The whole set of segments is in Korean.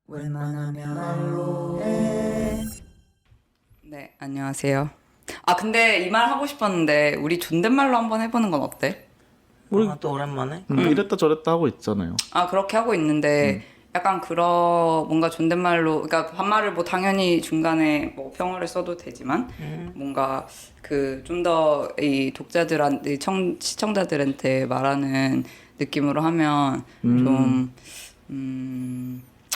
웬만하면 말로 해. 네, 안녕하세요. 아, 근데 이 말 하고 싶었는데 우리 존댓말로 한번 해보는 건 어때? 우리 또 오랜만에? 이랬다 저랬다 하고 있잖아요. 아, 그렇게 하고 있는데 약간 그런 뭔가 존댓말로, 그러니까 반말을 뭐 당연히 중간에 뭐 평어를 써도 되지만 뭔가 그 좀 더 이 독자들한테, 시청자들한테 말하는 느낌으로 하면 좀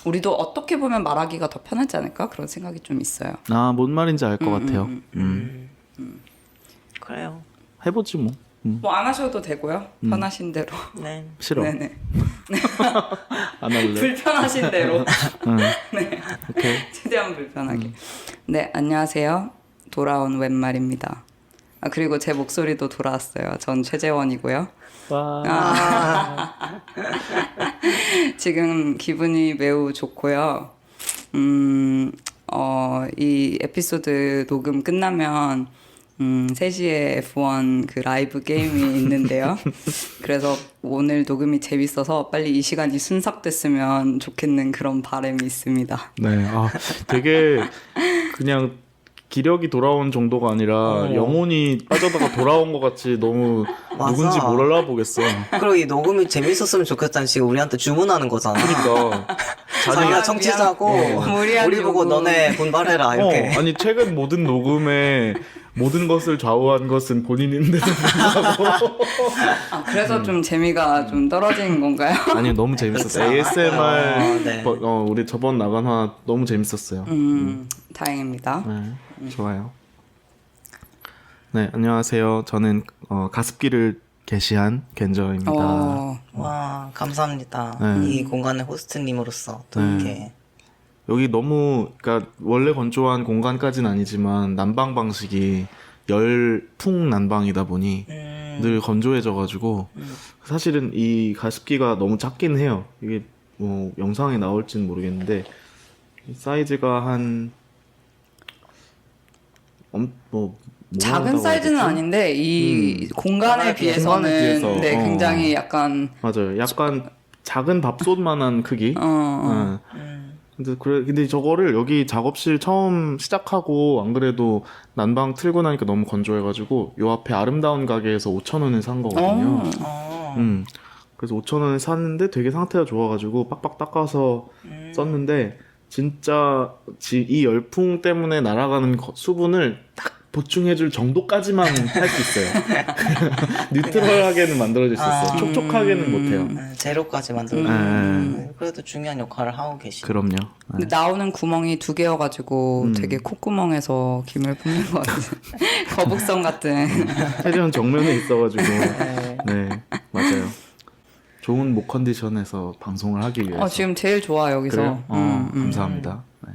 우리도 어떻게 보면 말하기가 더 편하지 않을까? 그런 생각이 좀 있어요. 아, 뭔 말인지 알 것 같아요. 그래요. 해보지 뭐. 뭐 안 하셔도 되고요. 편하신 대로. 네. 싫어. 네네. 안 할래. 불편하신 대로. 네. 오케이. 최대한 불편하게. 네, 안녕하세요. 돌아온 웬말입니다. 아, 그리고 제 목소리도 돌아왔어요. 전 최재원이고요. 와. 지금 기분이 매우 좋고요. 이 에피소드 녹음 끝나면 3시에 F1 그 라이브 게임이 있는데요. 그래서 오늘 녹음이 재밌어서 빨리 이 시간이 순삭됐으면 좋겠는 그런 바람이 있습니다. 네. 아, 되게 그냥 기력이 돌아온 정도가 아니라 영혼이 빠져다가 돌아온 것 같이 너무 맞아. 누군지 몰라보겠어. 그리고 이 녹음이 재밌었으면 좋겠다는 지금 우리한테 주문하는 거잖아. 그러니까. 자기가 청취자고 무리한 우리 보고 요구. 너네 분발해라 이렇게. 아니 최근 모든 녹음에 모든 것을 좌우한 것은 본인인데도 불구하고 아, 그래서 좀 재미가 좀 떨어지는 건가요? 아니 너무 재밌었어요. 그렇지 ASMR 네. 우리 저번 나간 화 너무 재밌었어요. 다행입니다. 네, 좋아요. 네, 안녕하세요. 저는 가습기를 게시한 겐저입니다. 와 감사합니다. 네. 이 공간의 호스트님으로서 또 네. 이렇게. 여기 너무 그러니까 원래 건조한 공간까지는 아니지만 난방 방식이 열풍 난방이다 보니 늘 건조해져가지고 사실은 이 가습기가 너무 작긴 해요. 이게 뭐 영상에 나올지는 모르겠는데 사이즈가 한 뭐 작은 사이즈는 아닌데 이 공간에 비해서는 공간에 비해서, 네, 굉장히 약간 맞아요. 약간 작은 밥솥만한 크기. 네. 근데 저거를 여기 작업실 처음 시작하고 안 그래도 난방 틀고 나니까 너무 건조해가지고 요 앞에 아름다운 가게에서 5,000원에 산 거거든요. 그래서 5,000원에 샀는데 되게 상태가 좋아가지고 빡빡 닦아서 썼는데 진짜 이 열풍 때문에 날아가는 수분을 딱 보충해줄 정도까지만 할 수 있어요. 뉴트럴하게는 만들어질 수 있어요. 촉촉하게는 못해요. 제로까지 만들고 그래도 중요한 역할을 하고 계시죠. 그럼요. 네. 근데 나오는 구멍이 2개여가지고 되게 콧구멍에서 김을 뿜는 것 같은 거북선 같은. 최대한 정면에 있어가지고 네 맞아요. 좋은 목 컨디션에서 방송을 하기 위해서. 지금 제일 좋아 여기서. 그래요? 감사합니다. 네.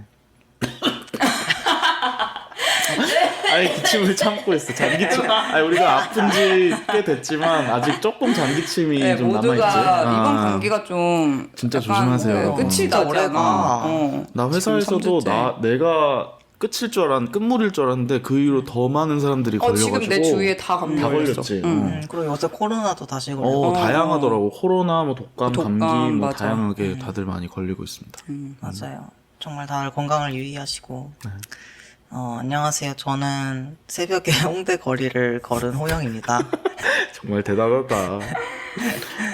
아니 기침을 참고 있어. 잔기침. 아니 우리가 아픈 지 꽤 됐지만 아직 조금 잔기침이 네, 좀 남아 있지. 모두가 이번 감기가 좀 진짜 약간, 조심하세요. 끝이 진짜 나지 오래가. 않아. 나 회사에서도 내가 끝일 줄 끝물일 줄 알았는데 그 이후로 더 많은 사람들이 걸려가지고 지금 내 주위에 다 감기 다 걸렸어. 걸렸지. 그리고 요새 코로나도 다시 걸리고. 다양하더라고. 코로나, 뭐 독감, 감기 뭐 맞아. 다양하게 다들 많이 걸리고 있습니다. 맞아요. 정말 다들 건강을 유의하시고. 안녕하세요. 저는 새벽에 홍대 거리를 걸은 호영입니다. 정말 대단하다.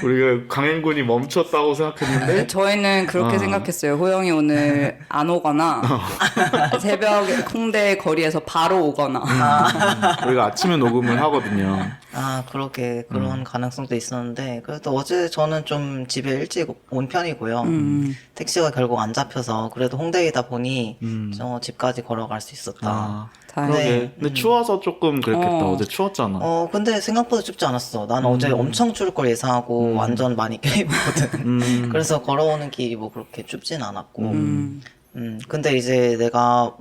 우리가 강행군이 멈췄다고 생각했는데 저희는 그렇게 생각했어요. 호영이 오늘 안 오거나 새벽에 홍대 거리에서 바로 오거나. 우리가 아침에 녹음을 하거든요. 그렇게 그런 가능성도 있었는데 그래도 어제 저는 좀 집에 일찍 온 편이고요. 택시가 결국 안 잡혀서 그래도 홍대이다 보니 저 집까지 걸어갈 수 있었다. 다행이네. 그러게. 근데 추워서 조금 그랬겠다. 어제 추웠잖아. 근데 생각보다 춥지 않았어. 난 어제 엄청 추울 걸 예상하고 완전 많이 껴입었거든. 그래서 걸어오는 길이 뭐 그렇게 춥진 않았고. 근데 이제 내가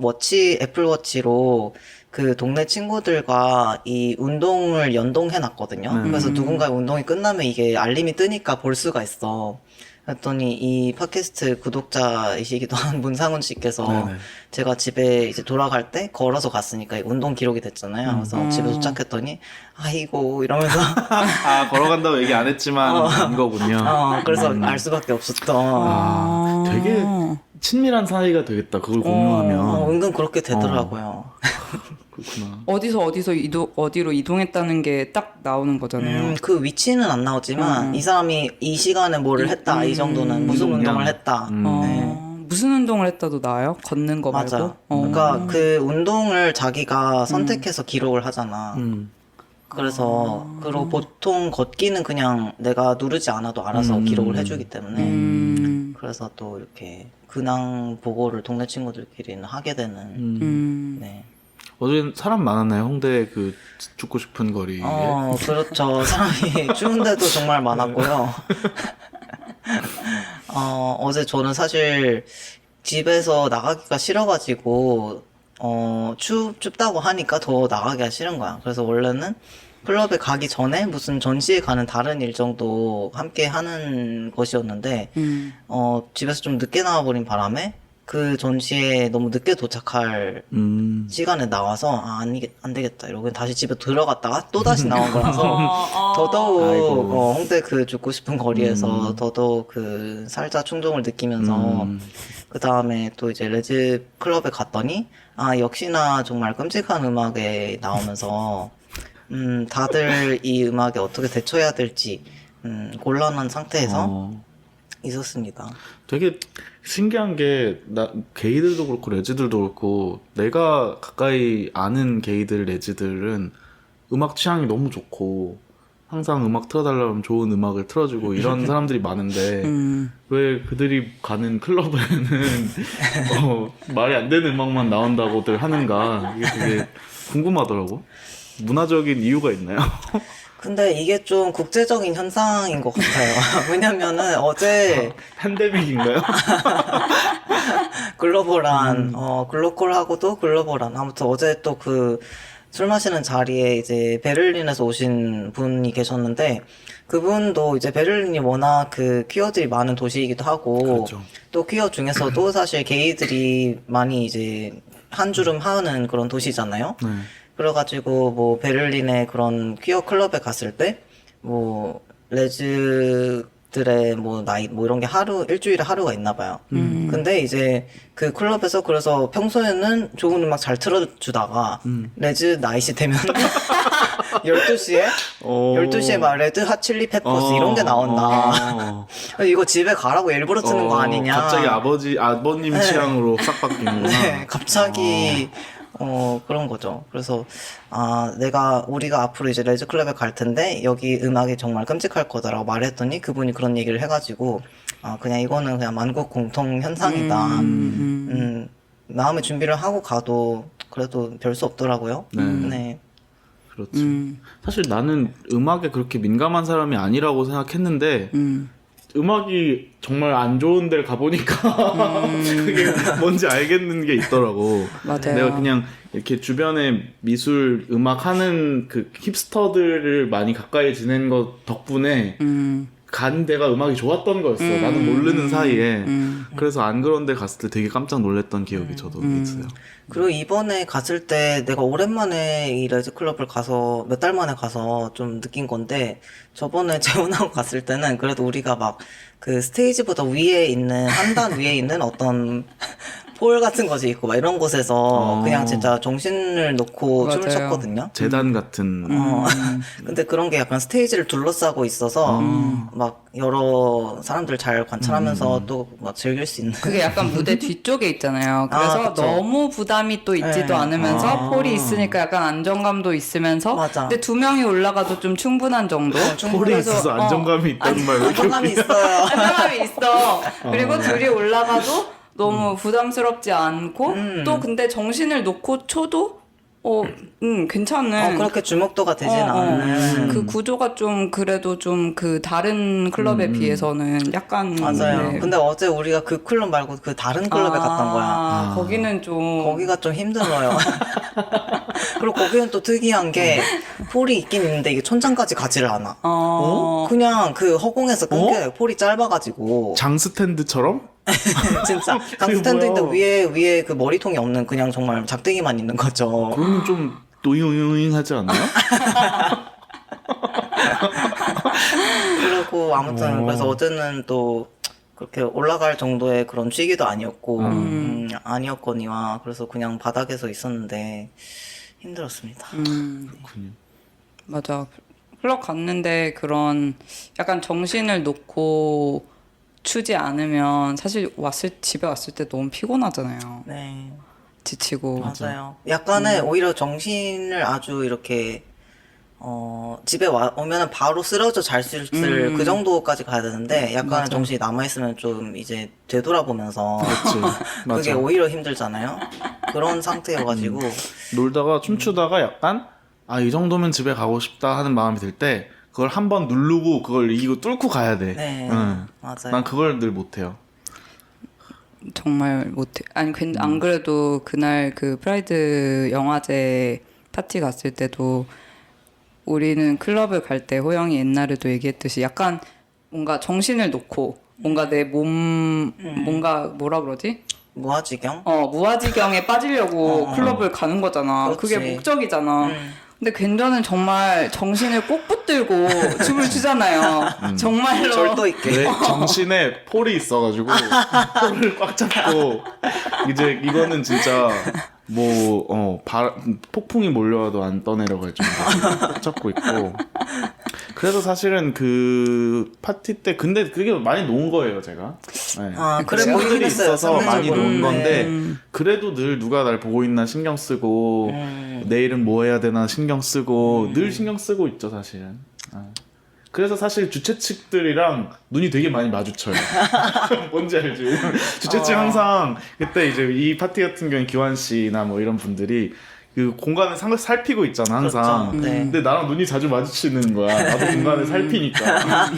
애플워치로 그 동네 친구들과 이 운동을 연동해 놨거든요. 그래서 누군가의 운동이 끝나면 이게 알림이 뜨니까 볼 수가 있어. 그랬더니 이 팟캐스트 구독자이시기도 한 문상훈 씨께서 네네. 제가 집에 이제 돌아갈 때 걸어서 갔으니까 운동 기록이 됐잖아요. 그래서 집에 도착했더니 아이고 이러면서 걸어간다고 얘기 안 했지만 인 거군요. 그래서 알 수밖에 없었던. 되게 친밀한 사이가 되겠다. 그걸 공유하면. 은근 그렇게 되더라고요. 그렇구나. 어디로 이동했다는 게 딱 나오는 거잖아요. 그 위치는 안 나오지만 이 사람이 이 시간에 뭐를 했다. 이 정도는 무슨 운동을 했다. 네. 무슨 운동을 했다도 나와요? 걷는 거 말고? 맞아. 그러니까 그 운동을 자기가 선택해서 기록을 하잖아. 그래서 그리고 보통 걷기는 그냥 내가 누르지 않아도 알아서 기록을 해주기 때문에 그래서 또 이렇게 근황 보고를 동네 친구들끼리는 하게 되는. 네. 어제 사람 많았나요? 홍대 그 죽고 싶은 거리. 그렇죠. 사람이 추운데도 정말 많았고요. 어제 저는 사실 집에서 나가기가 싫어가지고, 춥다고 하니까 더 나가기가 싫은 거야. 그래서 원래는 클럽에 가기 전에 무슨 전시에 가는 다른 일 정도 함께 하는 것이었는데, 집에서 좀 늦게 나와버린 바람에 그 전시에 너무 늦게 도착할 시간에 나와서, 안 되겠다. 이러고 다시 집에 들어갔다가 또 다시 나온 거라서, 더더욱, 홍대 그 죽고 싶은 거리에서 더더욱 그 살자 충동을 느끼면서, 그 다음에 또 이제 레즈 클럽에 갔더니, 역시나 정말 끔찍한 음악에 나오면서, 다들 이 음악에 어떻게 대처해야 될지, 곤란한 상태에서 있었습니다. 되게 신기한 게, 게이들도 그렇고, 레즈들도 그렇고, 내가 가까이 아는 게이들, 레즈들은 음악 취향이 너무 좋고, 항상 음악 틀어달라면 좋은 음악을 틀어주고, 이런 사람들이 많은데, 왜 그들이 가는 클럽에는, 말이 안 되는 음악만 나온다고들 하는가, 이게 되게 궁금하더라고. 문화적인 이유가 있나요? 근데 이게 좀 국제적인 현상인 것 같아요. 왜냐면은 어제 팬데믹인가요? 글로벌한, 글로컬하고도 글로벌한. 아무튼 어제 또 그 술 마시는 자리에 이제 베를린에서 오신 분이 계셨는데, 그분도 이제 베를린이 워낙 그 퀴어들이 많은 도시이기도 하고, 그렇죠. 또 퀴어 중에서도 사실 게이들이 많이 이제 한 주름 하는 그런 도시잖아요. 네. 그래가지고 뭐 베를린의 그런 퀴어 클럽에 갔을 때 뭐 레즈들의 뭐 나이 뭐 이런 게 일주일에 하루가 있나 봐요. 근데 이제 그 클럽에서 그래서 평소에는 좋은 음악 잘 틀어주다가 레즈 나이시 되면 12시에 12시에 막 레드 핫 칠리 페퍼스 이런 게 나온다. 이거 집에 가라고 일부러 트는 거 아니냐. 갑자기 아버님 취향으로 싹 바뀌는구나. 네, 갑자기 그런 거죠. 그래서 우리가 앞으로 이제 레즈 클럽에 갈 텐데 여기 음악이 정말 끔찍할 거다라고 말했더니 그분이 그런 얘기를 해가지고 그냥 이거는 그냥 만국 공통 현상이다. 마음의 준비를 하고 가도 그래도 별 수 없더라고요. 네. 그렇지. 사실 나는 음악에 그렇게 민감한 사람이 아니라고 생각했는데 음악이 정말 안 좋은 데를 가보니까 그게 뭔지 알겠는 게 있더라고. 맞아요. 내가 그냥 이렇게 주변에 미술, 음악 하는 그 힙스터들을 많이 가까이 지낸 것 덕분에 간 데가 음악이 좋았던 거였어. 나는 모르는 사이에. 그래서 안 그런 데 갔을 때 되게 깜짝 놀랐던 기억이 저도 있어요. 그리고 이번에 갔을 때 내가 오랜만에 이 레즈 클럽을 가서 몇 달 만에 가서 좀 느낀 건데 저번에 재혼하고 갔을 때는 그래도 우리가 막 그 스테이지보다 위에 있는 한 단 위에 있는 어떤 폴 같은 것이 있고 막 이런 곳에서 그냥 진짜 정신을 놓고 춤을 맞아요. 췄거든요. 재단 같은. 근데 그런 게 약간 스테이지를 둘러싸고 있어서 막 여러 사람들 잘 관찰하면서 또 막 즐길 수 있는. 그게 약간 무대 뒤쪽에 있잖아요. 그래서 그쵸. 너무 부담이 또 있지도 않으면서 폴이 있으니까 약간 안정감도 있으면서 맞아. 근데 두 명이 올라가도 좀 충분한 정도. 폴이 있어서 안정감이 있다는 말 왜 이렇게 안정감이 있어요. 안정감이 있어. 그리고 둘이 올라가도 너무 부담스럽지 않고 또 근데 정신을 놓고 쳐도 괜찮은 그렇게 주목도가 되진 않는. 그 구조가 좀 그래도 좀 그 다른 클럽에 비해서는 약간 맞아요. 네. 근데 어제 우리가 그 클럽 말고 그 다른 클럽에 갔던 거야. 거기는 좀 거기가 좀 힘들어요. 그리고 거기는 또 특이한 게 폴이 있긴 있는데 이게 천장까지 가지를 않아. 그냥 그 허공에서 끊겨요. 폴이 짧아가지고. 장 스탠드처럼? 진짜 강스탠드인데 뭐야? 위에 그 머리통이 없는 그냥 정말 작대기만 있는 거죠. 그러면 좀 노잉노잉 하지 않나요? 그리고 아무튼 그래서 어제는 또 그렇게 올라갈 정도의 그런 취기도 아니었고 아니었거니와 그래서 그냥 바닥에서 있었는데 힘들었습니다. 그렇군요. 맞아. 클럽 갔는데 그런 약간 정신을 놓고 추지 않으면 사실 집에 왔을 때 너무 피곤하잖아요. 네, 지치고. 맞아요. 약간의 오히려 정신을 아주 이렇게 집에 오면은 바로 쓰러져 잘 수 있을 그 정도까지 가야 되는데 약간의 맞아. 정신이 남아있으면 좀 이제 되돌아보면서 그렇지. 그게 맞아. 오히려 힘들잖아요. 그런 상태여가지고 놀다가 춤추다가 약간 이 정도면 집에 가고 싶다 하는 마음이 들 때 그걸 한번 누르고 그걸 이기고 뚫고 가야 돼. 네, 응. 맞아요. 난 그걸 늘 못해요. 정말 못해. 아니, 안 그래도 그날 그 프라이드 영화제 파티 갔을 때도 우리는 클럽을 갈 때 호영이 옛날에도 얘기했듯이 약간 뭔가 정신을 놓고 뭔가 내 몸, 뭔가 뭐라 그러지? 무아지경? 무아지경에 빠지려고 클럽을 가는 거잖아. 그렇지. 그게 목적이잖아. 근데 괜저는 정말 정신을 꼭 붙들고 춤을 추잖아요. 정말로. 절도 있게. 내 정신에 폴이 있어가지고 폴을 꽉 잡고 이제 이거는 진짜 폭풍이 몰려와도 안 떠내려갈 정도로 꽉 잡고 있고. 그래서 사실은 그 파티 때 근데 그게 많이 놓은 거예요 제가. 네. 그래 친구들이 보이긴 했어요. 있어서 많이 상대적으로. 놓은 건데 네. 그래도 늘 누가 날 보고 있나 신경 쓰고 내일은 뭐 해야 되나 신경 쓰고 늘 신경 쓰고 있죠 사실은. 그래서 사실 주최 측들이랑 눈이 되게 많이 마주쳐요. 뭔지 알지? 주최 측 항상 그때 이제 이 파티 같은 경우에 기환 씨나 뭐 이런 분들이 그 공간을 살피고 있잖아 항상. 그렇죠. 네. 근데 나랑 눈이 자주 마주치는 거야. 나도 공간을 살피니까.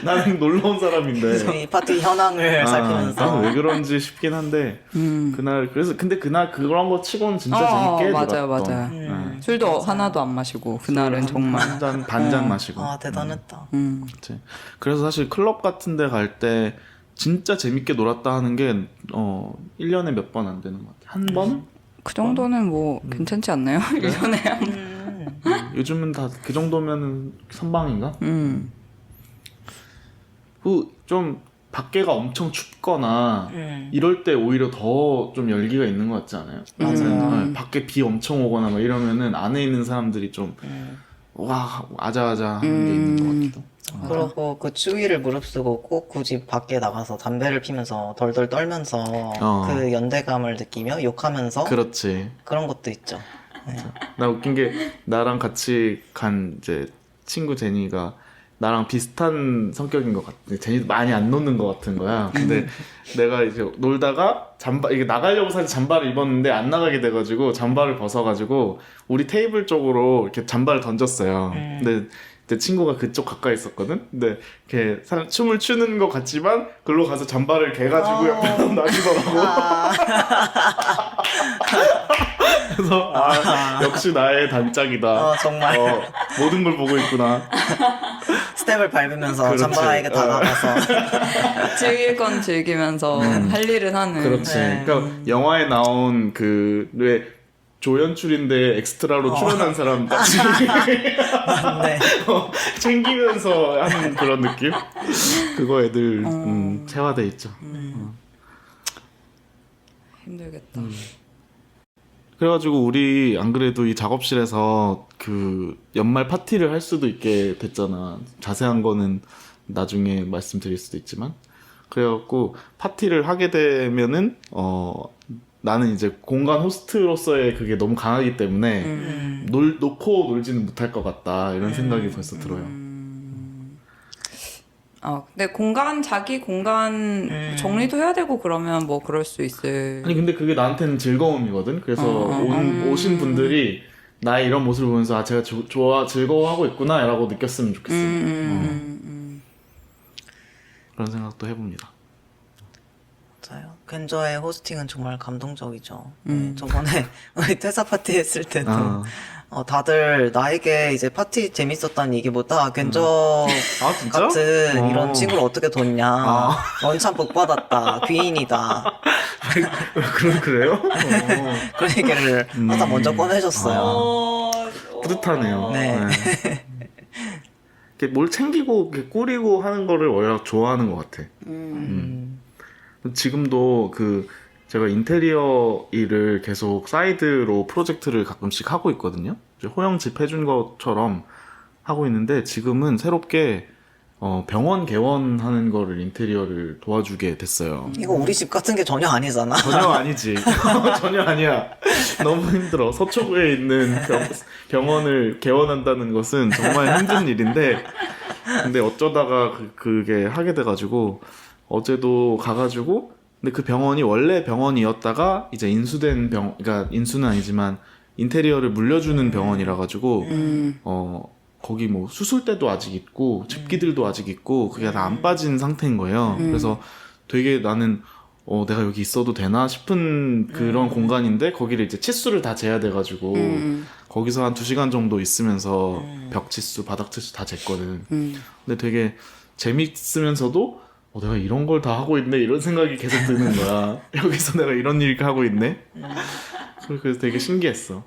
나는 놀러 온 사람인데. 이 파티 현황을 살피면서 나는 왜 그런지 싶긴 한데 그날 그래서 근데 그날 그런 거 치고는 진짜 재밌게 맞아요, 놀았던. 맞아요. 네. 술도 하나도 안 마시고 그날은 정말. 반잔 마시고. 대단했다. 그치. 그래서 사실 클럽 같은 데 갈 때 진짜 재밌게 놀았다 하는 게 1년에 몇 번 안 되는 것 같아. 한 번? 그 정도는 뭐 괜찮지 않나요? 1년에 한 번. 요즘은 다 그 정도면은 선방인가? 좀 밖에가 엄청 춥거나 이럴 때 오히려 더 좀 열기가 있는 것 같지 않아요? 맞아요. 밖에 비 엄청 오거나 막 이러면은 안에 있는 사람들이 좀 와 아자아자 하는 게 있는 것 같기도. 그리고 그 추위를 무릅쓰고 꼭 굳이 밖에 나가서 담배를 피면서 덜덜 떨면서 그 연대감을 느끼며 욕하면서 그렇지. 그런 것도 있죠. 나 웃긴 게 나랑 같이 간 이제 친구 제니가 나랑 비슷한 성격인 것 같아. 제니도 많이 안 놓는 것 같은 거야. 근데 내가 이제 놀다가 이게 나가려고 사실 잠바를 입었는데 안 나가게 돼가지고 잠바를 벗어가지고 우리 테이블 쪽으로 이렇게 잠바를 던졌어요. 근데 내 친구가 그쪽 가까이 있었거든. 근데 이렇게 춤을 추는 것 같지만 글로 가서 잠바를 개가지고 옆에서 나기더라고. 그래서 역시 나의 단짝이다. 정말 모든 걸 보고 있구나. 스텝을 밟으면서 그렇지. 잠바에게 다가가서 즐길 건 즐기면서 할 일은 하는. 그렇지. 네. 그러니까 영화에 나온 왜 조연출인데 엑스트라로 출연한 사람 같이 네. 챙기면서 하는 그런 느낌? 그거 애들 체화돼 있죠. 힘들겠다. 그래가지고 우리 안 그래도 이 작업실에서 그 연말 파티를 할 수도 있게 됐잖아. 자세한 거는 나중에 말씀드릴 수도 있지만 그래갖고 파티를 하게 되면은 나는 이제 공간 호스트로서의 그게 너무 강하기 때문에 놓고 놀지는 못할 것 같다 이런 생각이 벌써 들어요. 근데 자기 공간 정리도 해야 되고 그러면 뭐 그럴 수 있을. 아니 근데 그게 나한테는 즐거움이거든. 그래서 오신 분들이 나의 이런 모습을 보면서 제가 즐거워하고 있구나라고 느꼈으면 좋겠어. 그런 생각도 해봅니다. 맞아요. 근저의 호스팅은 정말 감동적이죠. 네, 저번에 우리 퇴사 파티 했을 때도 다들 나에게 이제 파티 재밌었다는 얘기보다 근저 진짜? 같은 이런 친구를 어떻게 뒀냐. 넌 참 복받았다. 귀인이다. 그래요? 그런 얘기를 항상 먼저 꺼내줬어요. 뿌듯하네요. 네. 이렇게 뭘 챙기고 이렇게 꾸리고 하는 거를 워낙 좋아하는 것 같아. 지금도 그 제가 인테리어 일을 계속 사이드로 프로젝트를 가끔씩 하고 있거든요. 이제 호영 집 해준 것처럼 하고 있는데 지금은 새롭게 병원 개원하는 거를 인테리어를 도와주게 됐어요. 이거 우리 집 같은 게 전혀 아니잖아. 전혀 아니지. 전혀 아니야. 너무 힘들어. 서초구에 있는 병원을 개원한다는 것은 정말 힘든 일인데, 근데 어쩌다가 그게 하게 돼가지고, 어제도 가가지고, 근데 그 병원이 원래 병원이었다가, 이제 인수된 그러니까 인수는 아니지만, 인테리어를 물려주는 병원이라 가지고, 거기 뭐 수술대도 아직 있고 집기들도 아직 있고 그게 다 안 빠진 상태인 거예요. 그래서 되게 나는 내가 여기 있어도 되나 싶은 그런 공간인데 거기를 이제 치수를 다 재야 돼가지고 거기서 한 2시간 정도 있으면서 벽 치수, 바닥 치수 다 쟀거든. 근데 되게 재밌으면서도 내가 이런 걸 다 하고 있네 이런 생각이 계속 드는 거야. 여기서 내가 이런 일 하고 있네. 그래서 되게 신기했어.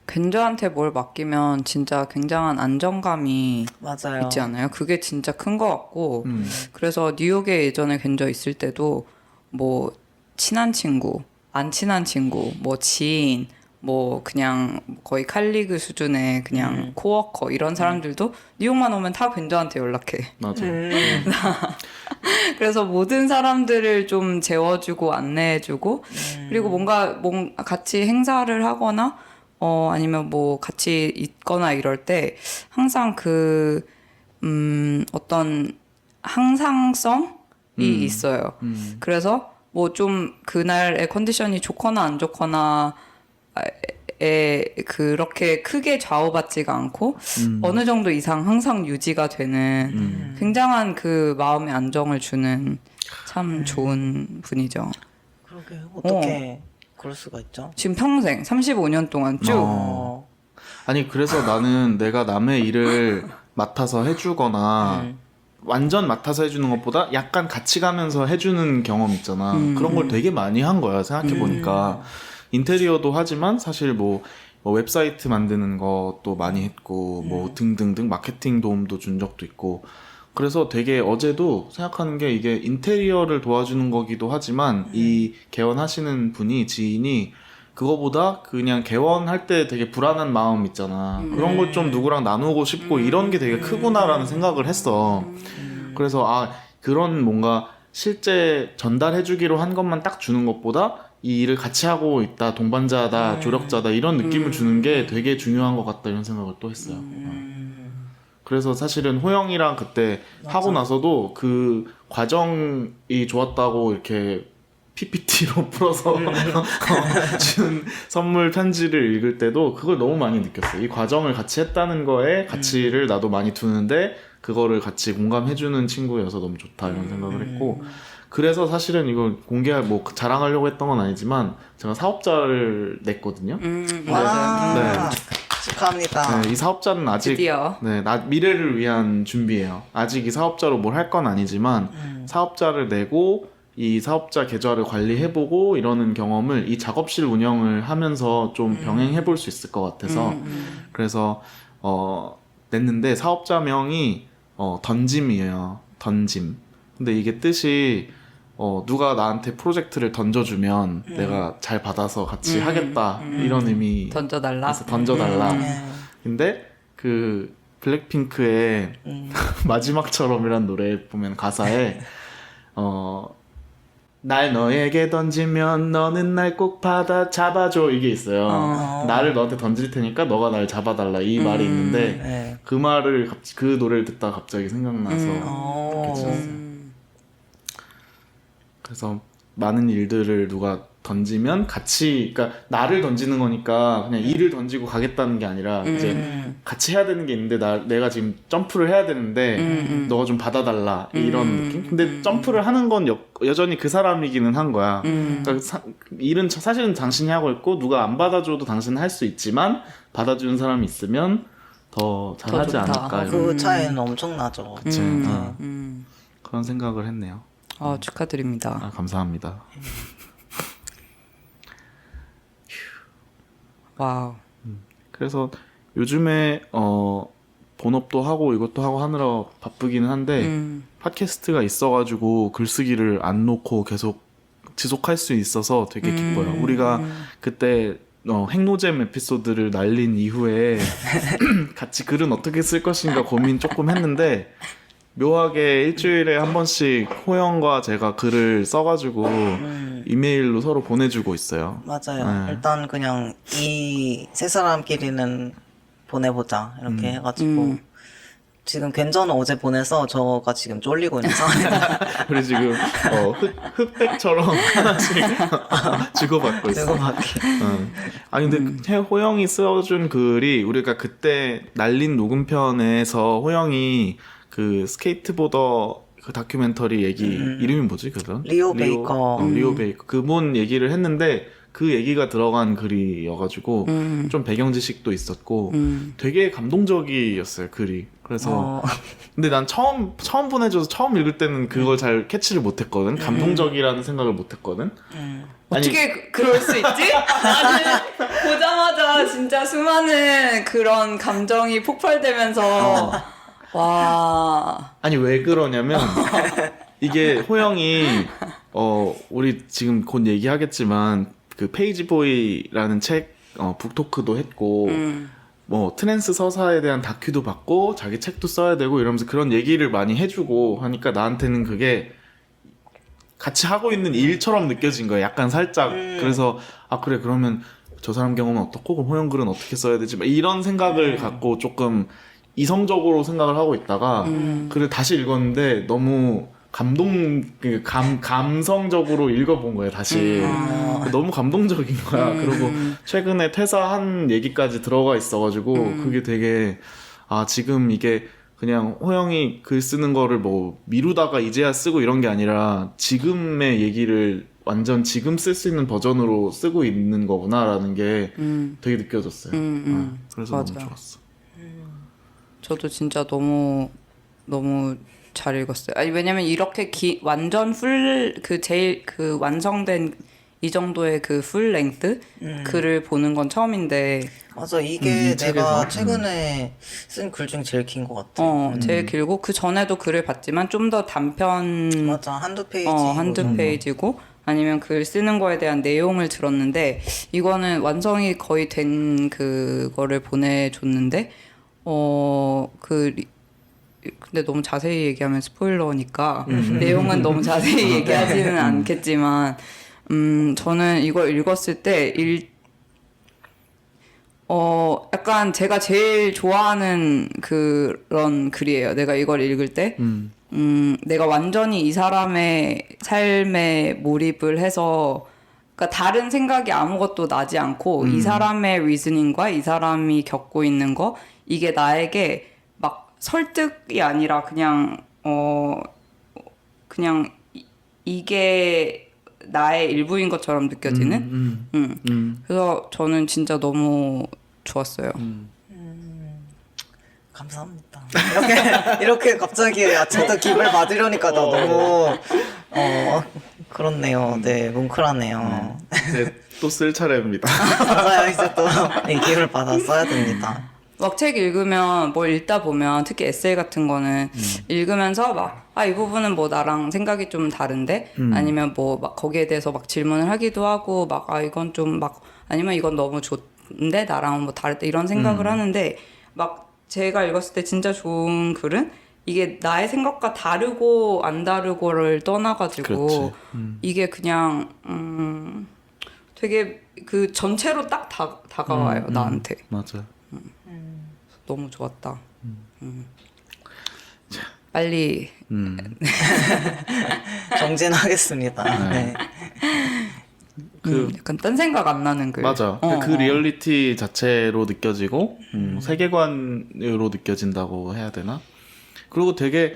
견자한테 뭘 맡기면 진짜 굉장한 안정감이 맞아요. 있지 않아요? 그게 진짜 큰 것 같고 그래서 뉴욕에 예전에 견자 있을 때도 뭐 친한 친구, 안 친한 친구, 뭐 지인, 뭐 그냥 거의 칼리그 수준의 그냥 코워커 이런 사람들도 뉴욕만 오면 다 견자한테 연락해. 맞아. 그래서 모든 사람들을 좀 재워주고 안내해주고 그리고 뭔가 같이 행사를 하거나 아니면 뭐 같이 있거나 이럴 때 항상 어떤 항상성이 있어요. 그래서 뭐 좀 그날의 컨디션이 좋거나 안 좋거나 그렇게 크게 좌우받지가 않고 어느 정도 이상 항상 유지가 되는 굉장한 그 마음의 안정을 주는 참 좋은 분이죠. 그러게 어떻게 그럴 수가 있죠? 지금 평생 35년 동안 쭉. 아니 그래서 나는 내가 남의 일을 맡아서 해주거나 완전 맡아서 해주는 것보다 약간 같이 가면서 해주는 경험 있잖아. 그런 걸 되게 많이 한 거야 생각해보니까. 인테리어도 하지만 사실 뭐 웹사이트 만드는 것도 많이 했고 뭐 등등등 마케팅 도움도 준 적도 있고 그래서 되게 어제도 생각하는 게 이게 인테리어를 도와주는 거기도 하지만 이 개원하시는 분이 지인이 그거보다 그냥 개원할 때 되게 불안한 마음 있잖아. 그런 걸 좀 누구랑 나누고 싶고 이런 게 되게 크구나라는 생각을 했어. 그래서 그런 뭔가 실제 전달해주기로 한 것만 딱 주는 것보다 이 일을 같이 하고 있다, 동반자다, 조력자다 이런 느낌을 주는 게 되게 중요한 것 같다 이런 생각을 또 했어요. 그래서 사실은 호영이랑 그때 하고 나서도 그 과정이 좋았다고 이렇게 PPT로 풀어서 준 선물 편지를 읽을 때도 그걸 너무 많이 느꼈어요. 이 과정을 같이 했다는 거에 가치를 나도 많이 두는데 그거를 같이 공감해주는 친구여서 너무 좋다 이런 생각을 했고 그래서 사실은 이걸 뭐 자랑하려고 했던 건 아니지만 제가 사업자를 냈거든요. 와, 축하합니다. 네, 이 사업자는 아직 드디어. 미래를 위한 준비예요. 아직 이 사업자로 뭘 할 건 아니지만 사업자를 내고 이 사업자 계좌를 관리해보고 이러는 경험을 이 작업실 운영을 하면서 좀 병행해볼 수 있을 것 같아서 그래서 냈는데 사업자명이 던짐이에요. 던짐. 근데 이게 뜻이 누가 나한테 프로젝트를 던져주면 내가 잘 받아서 같이 하겠다 이런 의미. 던져달라. 그래서 던져달라. 근데 그 블랙핑크의 마지막처럼이란 노래 보면 가사에 날 너에게 던지면 너는 날 꼭 잡아줘 이게 있어요. 나를 너한테 던질 테니까 너가 날 잡아달라 이 말이 있는데 네. 그 노래를 듣다가 갑자기 생각나서 이렇게 지었어요. 그래서 많은 일들을 누가 던지면 같이 그러니까 나를 던지는 거니까 그냥 일을 던지고 가겠다는 게 아니라 이제 같이 해야 되는 게 있는데 내가 지금 점프를 해야 되는데 너가 좀 받아달라 이런 느낌? 근데 점프를 하는 건 여전히 그 사람이기는 한 거야. 그러니까 일은 사실은 당신이 하고 있고 누가 안 받아줘도 당신은 할 수 있지만 받아주는 사람이 있으면 더 잘하지 좋다. 않을까 이런. 그 차이는 엄청나죠. 그치. 그런 생각을 했네요. 축하드립니다. 감사합니다. 와우. 그래서 요즘에 본업도 하고 이것도 하고 하느라 바쁘기는 한데 팟캐스트가 있어가지고 글쓰기를 안 놓고 계속 지속할 수 있어서 되게 기뻐요. 우리가 그때 핵노잼 에피소드를 날린 이후에 같이 글은 어떻게 쓸 것인가 고민 조금 했는데 묘하게 일주일에 한 번씩 호영과 제가 글을 써가지고 이메일로 서로 보내주고 있어요. 맞아요. 네. 일단 그냥 이 세 사람끼리는 보내보자 이렇게 해가지고 지금 괜찮은 어제 보내서 저가 지금 쫄리고 있는 상황이라 우리 지금 흑백처럼 하나씩 주고받고 있어. 주고받기. 아니 근데 호영이 써준 글이 우리가 그때 날린 녹음편에서 호영이 그 스케이트보더 그 다큐멘터리 얘기 이름이 뭐지 그건? 리오 베이커. 리오 베이커 그분 얘기를 했는데 그 얘기가 들어간 글이어가지고 좀 배경 지식도 있었고 되게 감동적이었어요 글이. 그래서 근데 난 처음 보내줘서 처음 읽을 때는 그걸 잘 캐치를 못했거든. 감동적이라는 생각을 못했거든. 어떻게 그럴 수 있지? 나는 보자마자 진짜 수많은 그런 감정이 폭발되면서 와. 아니 왜 그러냐면 이게 호영이 우리 지금 곧 얘기하겠지만 그 페이지보이라는 책 북토크도 했고 뭐 트랜스 서사에 대한 다큐도 받고 자기 책도 써야 되고 이러면서 그런 얘기를 많이 해주고 하니까 나한테는 그게 같이 하고 있는 일처럼 느껴진 거야. 약간 살짝. 그래서 아 그래 그러면 저 사람 경험은 어떻고 그럼 호영 글은 어떻게 써야 되지? 막 이런 생각을 갖고 조금 이성적으로 생각을 하고 있다가 글을 다시 읽었는데 너무 감성적으로 읽어본 거예요 다시. 너무 감동적인 거야. 그리고 최근에 퇴사한 얘기까지 들어가 있어가지고 그게 되게 지금 이게 그냥 호영이 글 쓰는 거를 뭐 미루다가 이제야 쓰고 이런 게 아니라 지금의 얘기를 완전 지금 쓸 수 있는 버전으로 쓰고 있는 거구나라는 게 되게 느껴졌어요. 그래서 맞아. 너무 좋았어. 저도 진짜 너무 잘 읽었어요. 아니 왜냐면 이렇게 완전 제일 그 완성된 이 정도의 그 풀 랭스 글을 보는 건 처음인데 맞아 이게 이 내가 책에서? 최근에 쓴 글 중 제일 긴 것 같아. 제일 길고 그 전에도 글을 봤지만 좀 더 단편 맞아 한두 페이지. 한두 페이지고 아니면 글 쓰는 거에 대한 내용을 들었는데 이거는 완성이 거의 된 그거를 보내줬는데 근데 너무 자세히 얘기하면 스포일러니까 내용은 너무 자세히 얘기하지는 않겠지만 저는 이걸 읽었을 때 약간 제가 제일 좋아하는 그런 글이에요. 내가 이걸 읽을 때 내가 완전히 이 사람의 삶에 몰입을 해서 그러니까 다른 생각이 아무것도 나지 않고 이 사람의 리즈닝과 이 사람이 겪고 있는 거 이게 나에게 막 설득이 아니라 그냥 이게 나의 일부인 것처럼 느껴지는. 그래서 저는 진짜 너무 좋았어요. 감사합니다. 이렇게 갑자기 아침부터 기분을 받으려니까 나 너무 그렇네요. 네 뭉클하네요. 이제 또 쓸 차례입니다. 맞아요. 이제 또 이 기회를 받아 써야 됩니다. 막 책 읽으면 뭘 읽다 보면 특히 에세이 같은 거는 읽으면서 막 이 부분은 뭐 나랑 생각이 좀 다른데 아니면 뭐 막 거기에 대해서 막 질문을 하기도 하고 막 이건 좀 막 아니면 이건 너무 좋은데 나랑은 뭐 다를 때 이런 생각을 하는데 막 제가 읽었을 때 진짜 좋은 글은 이게 나의 생각과 다르고 안 다르고를 떠나가지고 이게 그냥 되게 그 전체로 딱 다가와요 나한테. 맞아요. 너무 좋았다. 빨리 정진하겠습니다. 네. 약간 딴 생각 안 나는 글. 맞아. 그 리얼리티 자체로 느껴지고 세계관으로 느껴진다고 해야 되나? 그리고 되게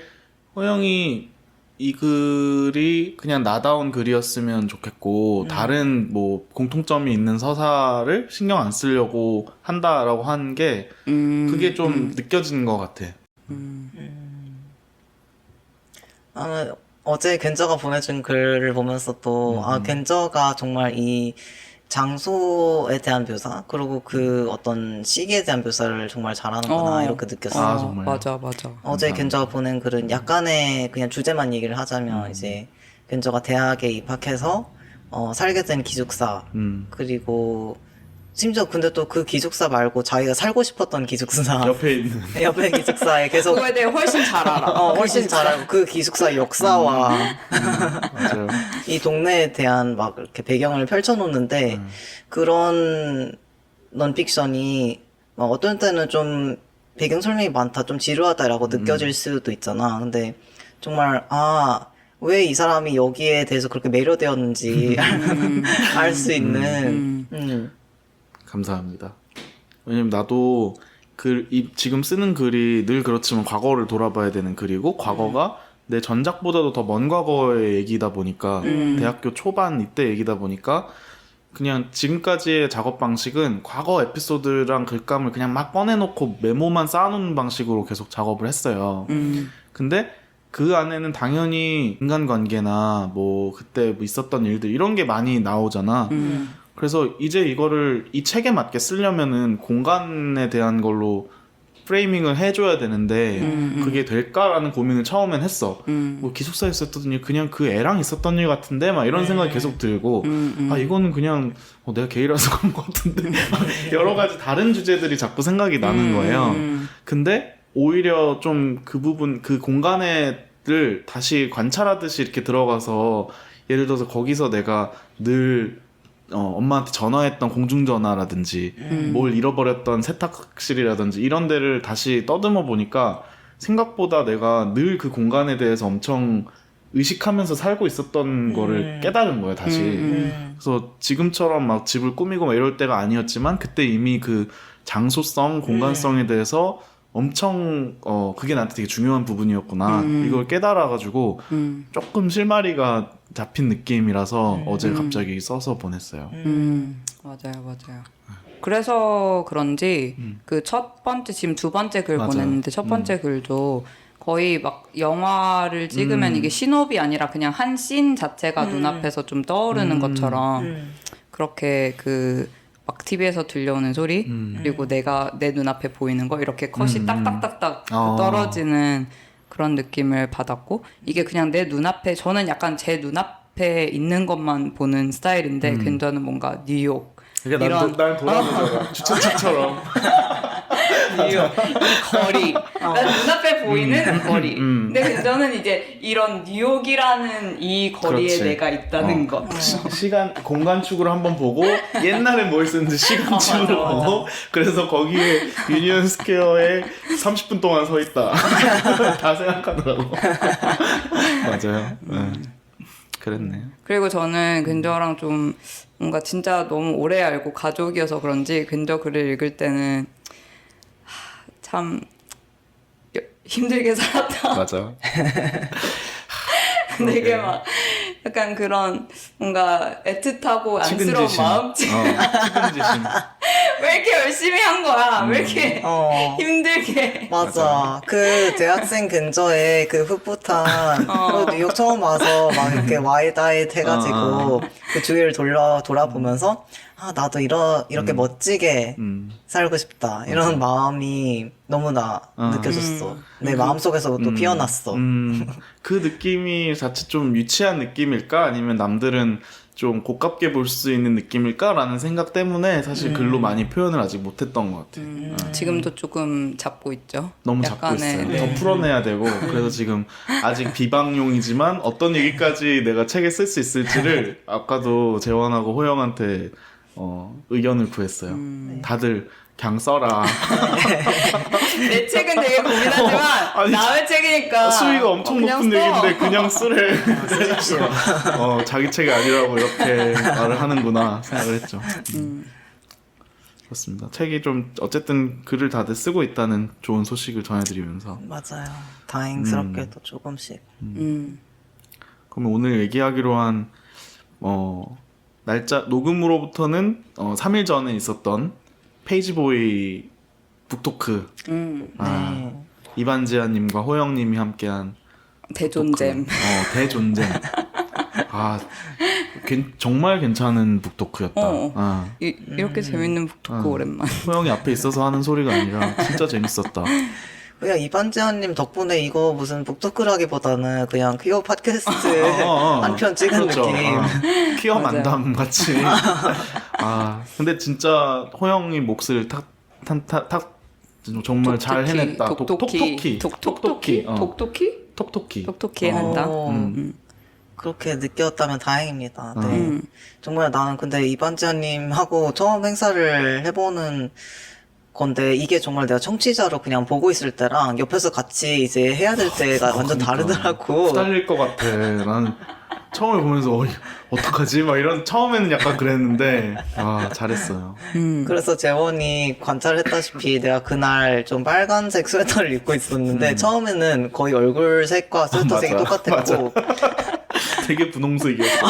호영이 이 글이 그냥 나다운 글이었으면 좋겠고 다른 뭐 공통점이 있는 서사를 신경 안 쓰려고 한다라고 한 게 그게 좀 느껴지는 것 같아. 나는 어제 겐저가 보내준 글을 보면서 또 겐저가 정말 이 장소에 대한 묘사 그리고 그 어떤 시기에 대한 묘사를 정말 잘하는구나 이렇게 느꼈어요. 아, 정말요? 맞아. 어제 견저가 보낸 글은 약간의 그냥 주제만 얘기를 하자면 이제 견저가 대학에 입학해서 살게 된 기숙사 그리고 심지어 근데 또 그 기숙사 말고 자기가 살고 싶었던 기숙사 옆에 있는 옆에 기숙사에 계속 그거에 대해 훨씬 잘 알아. 훨씬 잘 알고 그 기숙사 역사와 맞아요. 이 동네에 대한 막 이렇게 배경을 펼쳐놓는데 그런 넌픽션이 막 어떤 때는 좀 배경 설명이 많다, 좀 지루하다라고 느껴질 수도 있잖아. 근데 정말 왜 이 사람이 여기에 대해서 그렇게 매료되었는지 알 수 있는 감사합니다. 왜냐면 나도 지금 쓰는 글이 늘 그렇지만 과거를 돌아봐야 되는 글이고 과거가 내 전작보다도 더 먼 과거의 얘기다 보니까 대학교 초반 이때 얘기다 보니까 그냥 지금까지의 작업 방식은 과거 에피소드랑 글감을 그냥 막 꺼내놓고 메모만 쌓아놓는 방식으로 계속 작업을 했어요. 근데 그 안에는 당연히 인간관계나 뭐 그때 뭐 있었던 일들 이런 게 많이 나오잖아. 그래서 이제 이거를 이 책에 맞게 쓰려면은 공간에 대한 걸로 프레이밍을 해줘야 되는데 그게 될까라는 고민을 처음엔 했어. 뭐 기숙사에 있었던 일 그냥 그 애랑 있었던 일 같은데 막 이런 생각이 계속 들고 이거는 그냥 내가 게이라서 그런 것 같은데 여러 가지 다른 주제들이 자꾸 생각이 나는 거예요. 근데 오히려 좀 그 부분 그 공간에를 다시 관찰하듯이 이렇게 들어가서 예를 들어서 거기서 내가 늘 엄마한테 전화했던 공중전화라든지 뭘 잃어버렸던 세탁실이라든지 이런 데를 다시 떠듬어 보니까 생각보다 내가 늘 그 공간에 대해서 엄청 의식하면서 살고 있었던 거를 깨달은 거예요, 다시. 그래서 지금처럼 막 집을 꾸미고 막 이럴 때가 아니었지만 그때 이미 그 장소성, 공간성에 대해서 엄청 그게 나한테 되게 중요한 부분이었구나 이걸 깨달아가지고 조금 실마리가 잡힌 느낌이라서 어제 갑자기 써서 보냈어요. 맞아요. 그래서 그런지 그 첫 번째 지금 두 번째 글 맞아요. 보냈는데 첫 번째 글도 거의 막 영화를 찍으면 이게 신호비 아니라 그냥 한 씬 자체가 눈앞에서 좀 떠오르는 것처럼 그렇게 그 막 TV에서 들려오는 소리 그리고 내가 내 눈앞에 보이는 거 이렇게 컷이 딱딱딱딱 떨어지는 그런 느낌을 받았고 이게 그냥 내 눈앞에 저는 약간 제 눈앞에 있는 것만 보는 스타일인데 괜찮은 뭔가 뉴욕 그러니까 날 돌아보잖아. 추천책처럼. 뉴욕 이 거리 난 눈앞에 보이는 거리 근데 괜찮은 이제 이런 뉴욕이라는 이 거리에 그렇지. 내가 있다는 것 시간 공간축으로 한번 보고 옛날에 뭘 썼는지 시간축으로 보고 그래서 거기에 유니언 스퀘어에 30분 동안 서 있다. 다 생각하더라고. 맞아요. 그랬네요. 그리고 저는 근저랑 좀 뭔가 진짜 너무 오래 알고 가족이어서 그런지 근저 글을 읽을 때는 참 힘들게 살았다. 맞아. 되게 막 약간 그런 뭔가 애틋하고 안쓰러운 측은지심. 마음 측은지심. 왜 이렇게 열심히 한 거야? 왜 이렇게 힘들게 맞아. 그 대학생 근처에 그 풋풋한 그 뉴욕 처음 와서 막 이렇게 와이드아이드 해가지고 그 주위를 돌아보면서 나도 이렇게 멋지게 살고 싶다. 이런 마음이 너무나 느껴졌어. 내 마음속에서 또 피어났어. 그 느낌이 자칫 좀 유치한 느낌일까? 아니면 남들은 좀 고깝게 볼 수 있는 느낌일까라는 생각 때문에 사실 글로 많이 표현을 아직 못했던 것 같아. 지금도 조금 잡고 있죠. 너무 잡고 있어요. 네. 더 풀어내야 되고 그래서 지금 아직 비방용이지만 어떤 얘기까지 내가 책에 쓸 수 있을지를 아까도 재원하고 호영한테 의견을 구했어요. 다들 그냥 써라. 내 책은 되게 고민하지만 아니, 남의 책이니까 수위가 엄청 그냥 높은 써. 얘기인데 그냥 쓰래. 자기 책이 아니라고 이렇게 말을 하는구나 생각을 했죠. 그렇습니다. 책이 좀 어쨌든 글을 다들 쓰고 있다는 좋은 소식을 전해드리면서 맞아요. 다행스럽게도 조금씩. 그러면 오늘 얘기하기로 한 날짜 녹음으로부터는 3일 전에 있었던 페이지보이 북토크 네. 이반지아님과 호영님이 함께한 대존잼. 대존잼. 정말 괜찮은 북토크였다. 이렇게 재밌는 북토크 오랜만. 호영이 앞에 있어서 하는 소리가 아니라 진짜 재밌었다. 그냥 이반지아님 덕분에 이거 무슨 북토크라기보다는 그냥 퀴어 팟캐스트 한 편 찍은 그렇죠. 느낌. 퀴어 맞아요. 만담 같이. 근데 진짜 호영이 몫을 정말 잘 해냈다. 톡톡히. 톡톡히 한다. 그렇게 느꼈다면 다행입니다. 네. 정말 나는 근데 이반지아님하고 처음 행사를 해보는 건데 이게 정말 내가 청취자로 그냥 보고 있을 때랑 옆에서 같이 이제 해야 될 때가 완전 다르더라고. 후달릴 것 같아. 나는 처음에 보면서 어떡하지? 막 이런 처음에는 약간 그랬는데 잘했어요. 그래서 재원이 관찰했다시피 내가 그날 좀 빨간색 스웨터를 입고 있었는데 처음에는 거의 얼굴 색과 스웨터 색이 똑같았고 되게 분홍색이었어.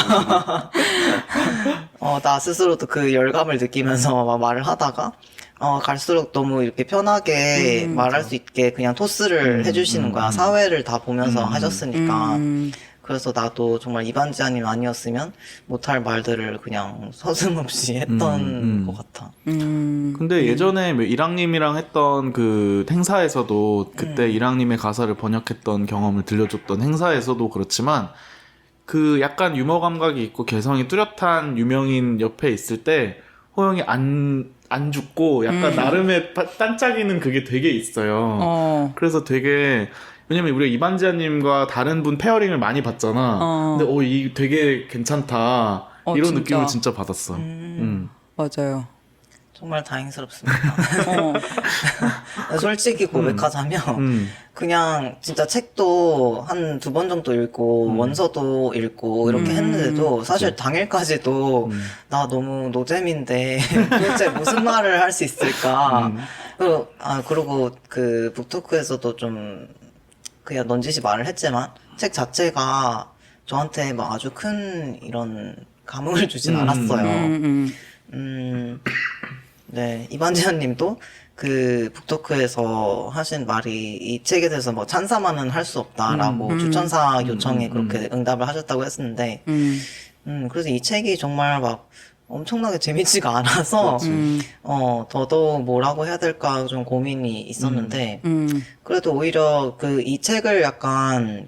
나 스스로도 그 열감을 느끼면서 막 말을 하다가 갈수록 너무 이렇게 편하게 말할 수 있게 그냥 토스를 해주시는 거야. 사회를 다 보면서 하셨으니까. 그래서 나도 정말 이반지아님 아니었으면 못할 말들을 그냥 서슴없이 했던 것 같아. 근데 예전에 이랑님이랑 했던 그 행사에서도 그때 이랑님의 가사를 번역했던 경험을 들려줬던 행사에서도 그렇지만 그 약간 유머 감각이 있고 개성이 뚜렷한 유명인 옆에 있을 때 호영이 안 죽고 약간 나름의 반짝이는 그게 되게 있어요. 그래서 되게 왜냐면 우리가 이반지아님과 다른 분 페어링을 많이 봤잖아. 근데 이 되게 괜찮다 이런 진짜. 느낌을 진짜 받았어. 맞아요. 정말 다행스럽습니다. 솔직히 고백하자면 그냥 진짜 책도 한 2번 정도 읽고 원서도 읽고 이렇게 했는데도 사실 당일까지도 나 너무 노잼인데 도대체 무슨 말을 할 수 있을까. 그리고 그 북토크에서도 좀 그냥 넌지시 말을 했지만 책 자체가 저한테 막 아주 큰 이런 감흥을 주진 않았어요. 네, 이반지현 님도 그 북토크에서 하신 말이 이 책에 대해서 뭐 찬사만은 할 수 없다라고 추천사 요청에 그렇게 응답을 하셨다고 했었는데, 그래서 이 책이 정말 막 엄청나게 재밌지가 않아서, 더더욱 뭐라고 해야 될까 좀 고민이 있었는데, 그래도 오히려 그 이 책을 약간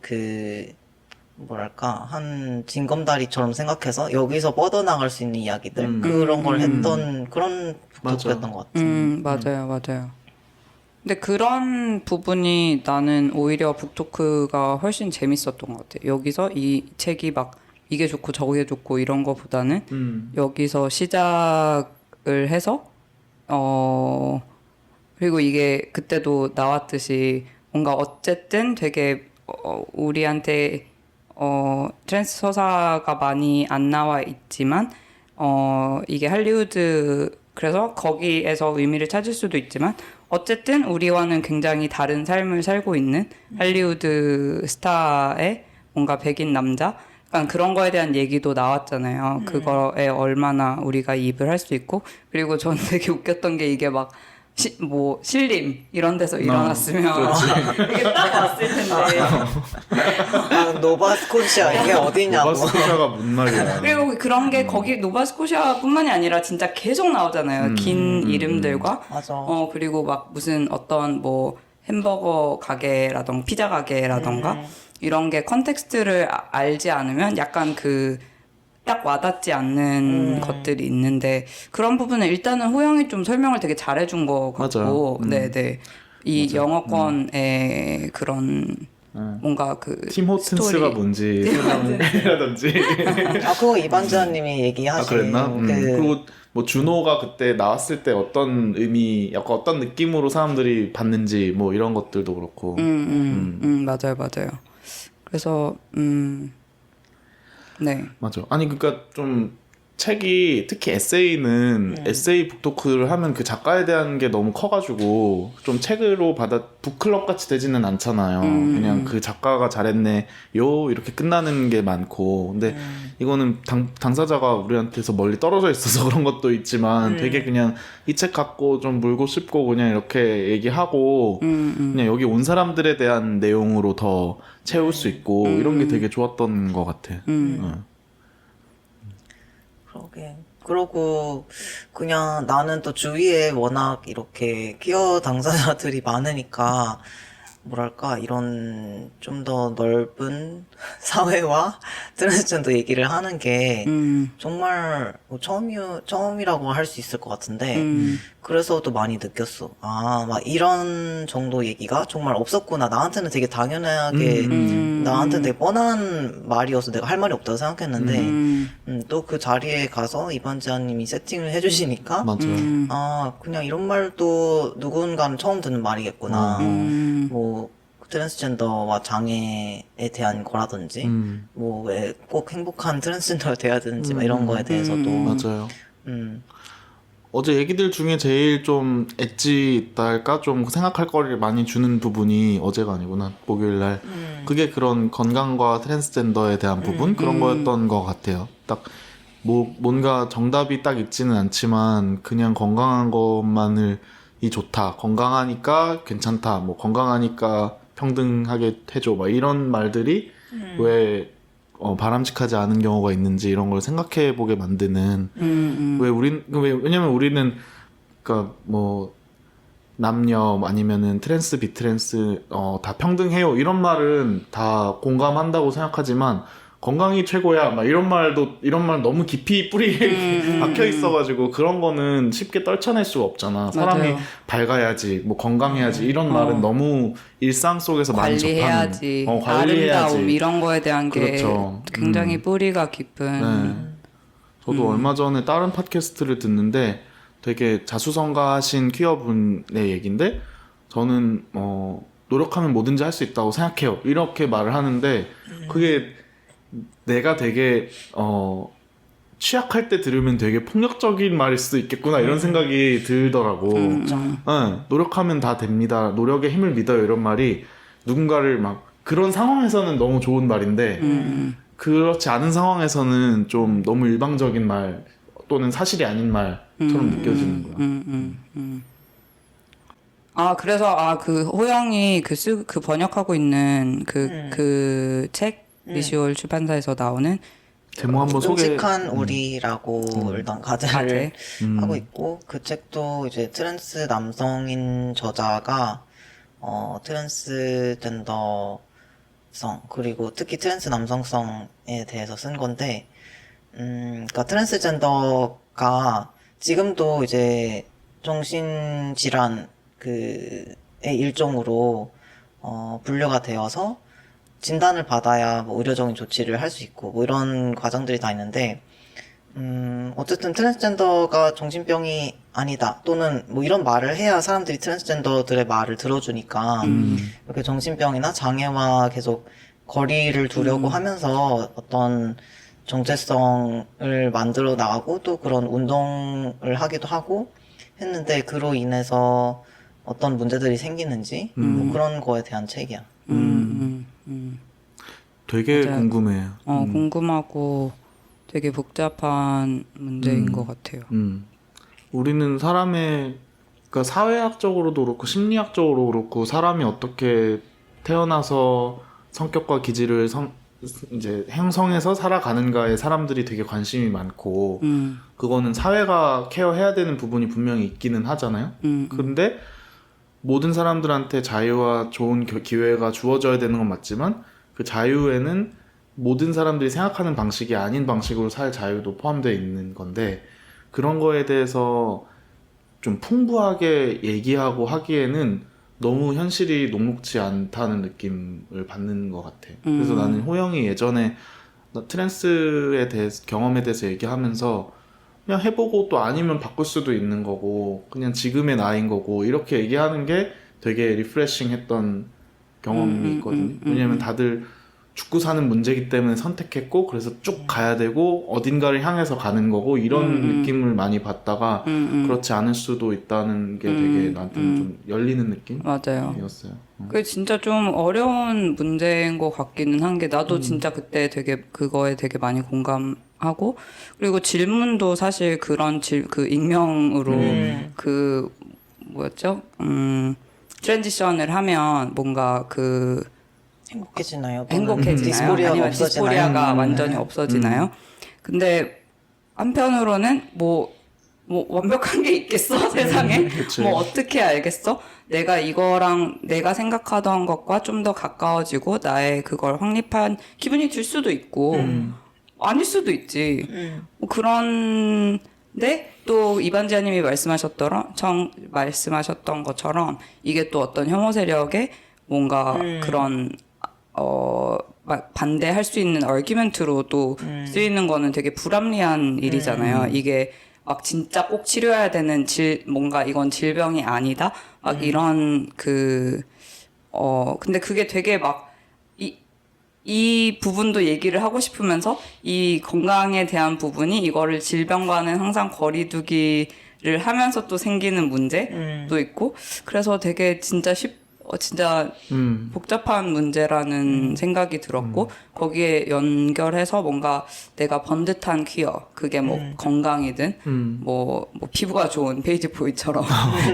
뭐랄까, 한 징검다리처럼 생각해서 여기서 뻗어나갈 수 있는 이야기들, 그런 걸 했던 그런 북토크였던 것 같아요. 맞아요. 근데 그런 부분이 나는 오히려 북토크가 훨씬 재밌었던 것 같아. 여기서 이 책이 막 이게 좋고 저게 좋고 이런 거보다는 여기서 시작을 해서 그리고 이게 그때도 나왔듯이 뭔가 어쨌든 되게 우리한테 트랜스 서사가 많이 안 나와 있지만 이게 할리우드 그래서 거기에서 의미를 찾을 수도 있지만 어쨌든 우리와는 굉장히 다른 삶을 살고 있는 할리우드 스타의 뭔가 백인 남자 약간 그런 거에 대한 얘기도 나왔잖아요. 그거에 얼마나 우리가 이입을 할 수 있고 그리고 저는 되게 웃겼던 게 이게 막 뭐 신림 이런 데서 일어났으면 이게 딱 왔을 텐데 노바스코시아 이게 어디냐고. 노바스코시아가 무슨 말이야. 그리고 그런 게 거기 노바스코시아뿐만이 아니라 진짜 계속 나오잖아요. 긴 이름들과 맞아. 그리고 막 무슨 어떤 뭐 햄버거 가게라던가 피자 가게라던가 이런 게 컨텍스트를 알지 않으면 약간 딱 와닿지 않는 것들이 있는데 그런 부분은 일단은 호영이 좀 설명을 되게 잘해준 것 같고 네네 이 맞아. 영어권의 그런 뭔가 팀 호튼스가 스토리. 뭔지 설명이라든지 그거 이반지아님이 얘기하신 그랬나? 그리고 뭐 준호가 그때 나왔을 때 어떤 의미, 약간 어떤 느낌으로 사람들이 봤는지 뭐 이런 것들도 그렇고. 맞아요. 그래서 네. 맞아. 아니 그러니까 좀 책이 특히 에세이는 에세이 북토크를 하면 그 작가에 대한 게 너무 커가지고 좀 책으로 북클럽 같이 되지는 않잖아요. 그냥 그 작가가 잘했네 요 이렇게 끝나는 게 많고 근데 이거는 당사자가 우리한테서 멀리 떨어져 있어서 그런 것도 있지만 되게 그냥 이 책 갖고 좀 물고 씹고 그냥 이렇게 얘기하고 그냥 여기 온 사람들에 대한 내용으로 더 채울 수 있고 이런 게 되게 좋았던 것 같아. 그러고 그냥 나는 또 주위에 워낙 이렇게 퀴어 당사자들이 많으니까 뭐랄까 이런 좀 더 넓은 사회와 트랜스젠더 얘기를 하는 게 정말 뭐 처음이라고 할 수 있을 것 같은데 그래서 또 많이 느꼈어. 아, 막 이런 정도 얘기가 정말 없었구나. 나한테는 되게 당연하게 나한테는 되게 뻔한 말이어서 내가 할 말이 없다고 생각했는데 또 그 자리에 가서 이반지아님이 세팅을 해주시니까 맞아요. 아, 그냥 이런 말도 누군가는 처음 듣는 말이겠구나. 뭐, 트랜스젠더와 장애에 대한 거라든지, 뭐, 왜 꼭 행복한 트랜스젠더가 돼야 되는지, 막 이런 거에 대해서도. 맞아요. 음, 어제 얘기들 중에 제일 좀 엣지 있다 할까? 좀 생각할 거리를 많이 주는 부분이 어제가 아니구나. 목요일 날. 그게 그런 건강과 트랜스젠더에 대한 부분? 그런 거였던 것 같아요. 딱, 뭔가 정답이 딱 있지는 않지만, 그냥 건강한 것만을 이 좋다. 건강하니까 괜찮다. 뭐, 건강하니까 평등하게 해줘. 막 이런 말들이 왜 바람직하지 않은 경우가 있는지 이런 걸 생각해 보게 만드는 왜냐면 우리는 그러니까 뭐 남녀 아니면은 트랜스 비트랜스 다 평등해요 이런 말은 다 공감한다고 생각하지만 건강이 최고야 막 이런 말 너무 깊이 뿌리에 박혀 있어가지고 그런 거는 쉽게 떨쳐낼 수가 없잖아. 사람이 맞아요. 밝아야지 뭐 건강해야지 이런 말은 너무 일상 속에서 많이 관리해야지. 접하는 관리해야지 아름다움 이런 거에 대한 그렇죠. 게 굉장히 뿌리가 깊은. 네. 저도 얼마 전에 다른 팟캐스트를 듣는데 되게 자수성가하신 퀴어분의 얘기인데 저는 노력하면 뭐든지 할 수 있다고 생각해요. 이렇게 말을 하는데 그게 내가 되게 취약할 때 들으면 되게 폭력적인 말일 수도 있겠구나 이런 생각이 들더라고. 네, 노력하면 다 됩니다. 노력의 힘을 믿어요. 이런 말이 누군가를 막 그런 상황에서는 너무 좋은 말인데 그렇지 않은 상황에서는 좀 너무 일방적인 말 또는 사실이 아닌 말처럼 느껴지는 거야. 아, 그래서, 그, 호영이 그 번역하고 있는 그 책, 미시올 출판사에서 나오는, 제목 한번 소개. 끔찍한 우리라고 일단 가제를 하고 있고 그 책도 이제 트랜스 남성인 저자가 트랜스젠더성 그리고 특히 트랜스 남성성에 대해서 쓴 건데 그러니까 트랜스젠더가 지금도 이제 정신질환 의 일종으로 분류가 되어서 진단을 받아야 뭐 의료적인 조치를 할 수 있고 뭐 이런 과정들이 다 있는데 어쨌든 트랜스젠더가 정신병이 아니다 또는 뭐 이런 말을 해야 사람들이 트랜스젠더들의 말을 들어주니까 이렇게 정신병이나 장애와 계속 거리를 두려고 하면서 어떤 정체성을 만들어 나가고 또 그런 운동을 하기도 하고 했는데 그로 인해서 어떤 문제들이 생기는지 뭐 그런 거에 대한 책이야. 되게 맞아요. 궁금해요. 궁금하고 되게 복잡한 문제인 것 같아요. 우리는 그러니까 사회학적으로도 그렇고 심리학적으로 그렇고 사람이 어떻게 태어나서 성격과 기질을 이제 형성해서 살아가는가에 사람들이 되게 관심이 많고 그거는 사회가 케어해야 되는 부분이 분명히 있기는 하잖아요. 근데 모든 사람들한테 자유와 좋은 기회가 주어져야 되는 건 맞지만 그 자유에는 모든 사람들이 생각하는 방식이 아닌 방식으로 살 자유도 포함되어 있는 건데 그런 거에 대해서 좀 풍부하게 얘기하고 하기에는 너무 현실이 녹록지 않다는 느낌을 받는 것 같아. 그래서 나는 호영이 예전에 트랜스에 대해서 경험에 대해서 얘기하면서 그냥 해보고 또 아니면 바꿀 수도 있는 거고 그냥 지금의 나인 거고 이렇게 얘기하는 게 되게 리프레싱 했던 경험이 있거든요. 왜냐면 다들 죽고 사는 문제이기 때문에 선택했고 그래서 쭉 가야 되고 어딘가를 향해서 가는 거고 이런 느낌을 많이 받다가 그렇지 않을 수도 있다는 게 되게 나한테는 좀 열리는 맞아요. 느낌이었어요. 그게 진짜 좀 어려운 문제인 것 같기는 한 게 나도 진짜 그때 되게 그거에 되게 많이 공감하고 그리고 질문도 사실 그 익명으로 그 뭐였죠? 트랜지션을 하면 뭔가 행복해지나요? 행복해지나요? 디스포리아가 아니면 없어지나요? 디스포리아가 완전히 없어지나요? 근데 한편으로는 뭐 완벽한 게 있겠어 세상에 그치. 뭐 어떻게 알겠어 내가 이거랑 내가 생각하던 것과 좀 더 가까워지고 나의 그걸 확립한 기분이 들 수도 있고 아닐 수도 있지 뭐 그런데 또 이반지아님이 말씀하셨던 것처럼 이게 또 어떤 혐오 세력의 뭔가 그런 막 반대할 수 있는 얼기멘트로 또 쓰이는 거는 되게 불합리한 일이잖아요. 이게 막 진짜 꼭 치료해야 되는 뭔가 이건 질병이 아니다. 막 이런 근데 그게 되게 막 이 부분도 얘기를 하고 싶으면서 이 건강에 대한 부분이 이거를 질병과는 항상 거리두기를 하면서 또 생기는 문제도 있고 그래서 되게 진짜 진짜 복잡한 문제라는 생각이 들었고 거기에 연결해서 뭔가 내가 번듯한 퀴어 그게 뭐 건강이든 뭐 피부가 좋은 페이지 보이처럼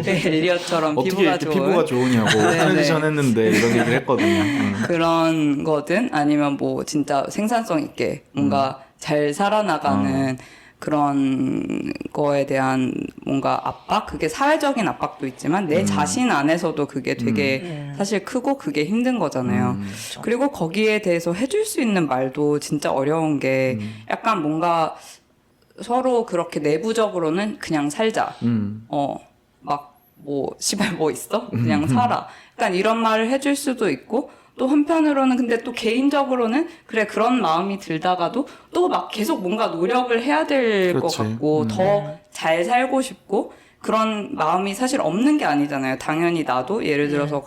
엘리엇처럼 어떻게 피부가 이렇게 좋은 피부가 좋으냐고 트랜지션 했는데 이런 얘기를 했거든요. 그런 거든 아니면 뭐 진짜 생산성 있게 뭔가 잘 살아나가는 그런 거에 대한 뭔가 압박? 그게 사회적인 압박도 있지만 내 자신 안에서도 그게 되게 사실 크고 그게 힘든 거잖아요. 그리고 거기에 대해서 해줄 수 있는 말도 진짜 어려운 게 약간 뭔가 서로 그렇게 내부적으로는 그냥 살자. 막 뭐 시발 뭐 있어? 그냥 살아. 약간 이런 말을 해줄 수도 있고 또 한편으로는 근데 또 개인적으로는 그래 그런 마음이 들다가도 또 막 계속 뭔가 노력을 해야 될 것 같고 더 잘 살고 싶고 그런 마음이 사실 없는 게 아니잖아요. 당연히 나도 예를 들어서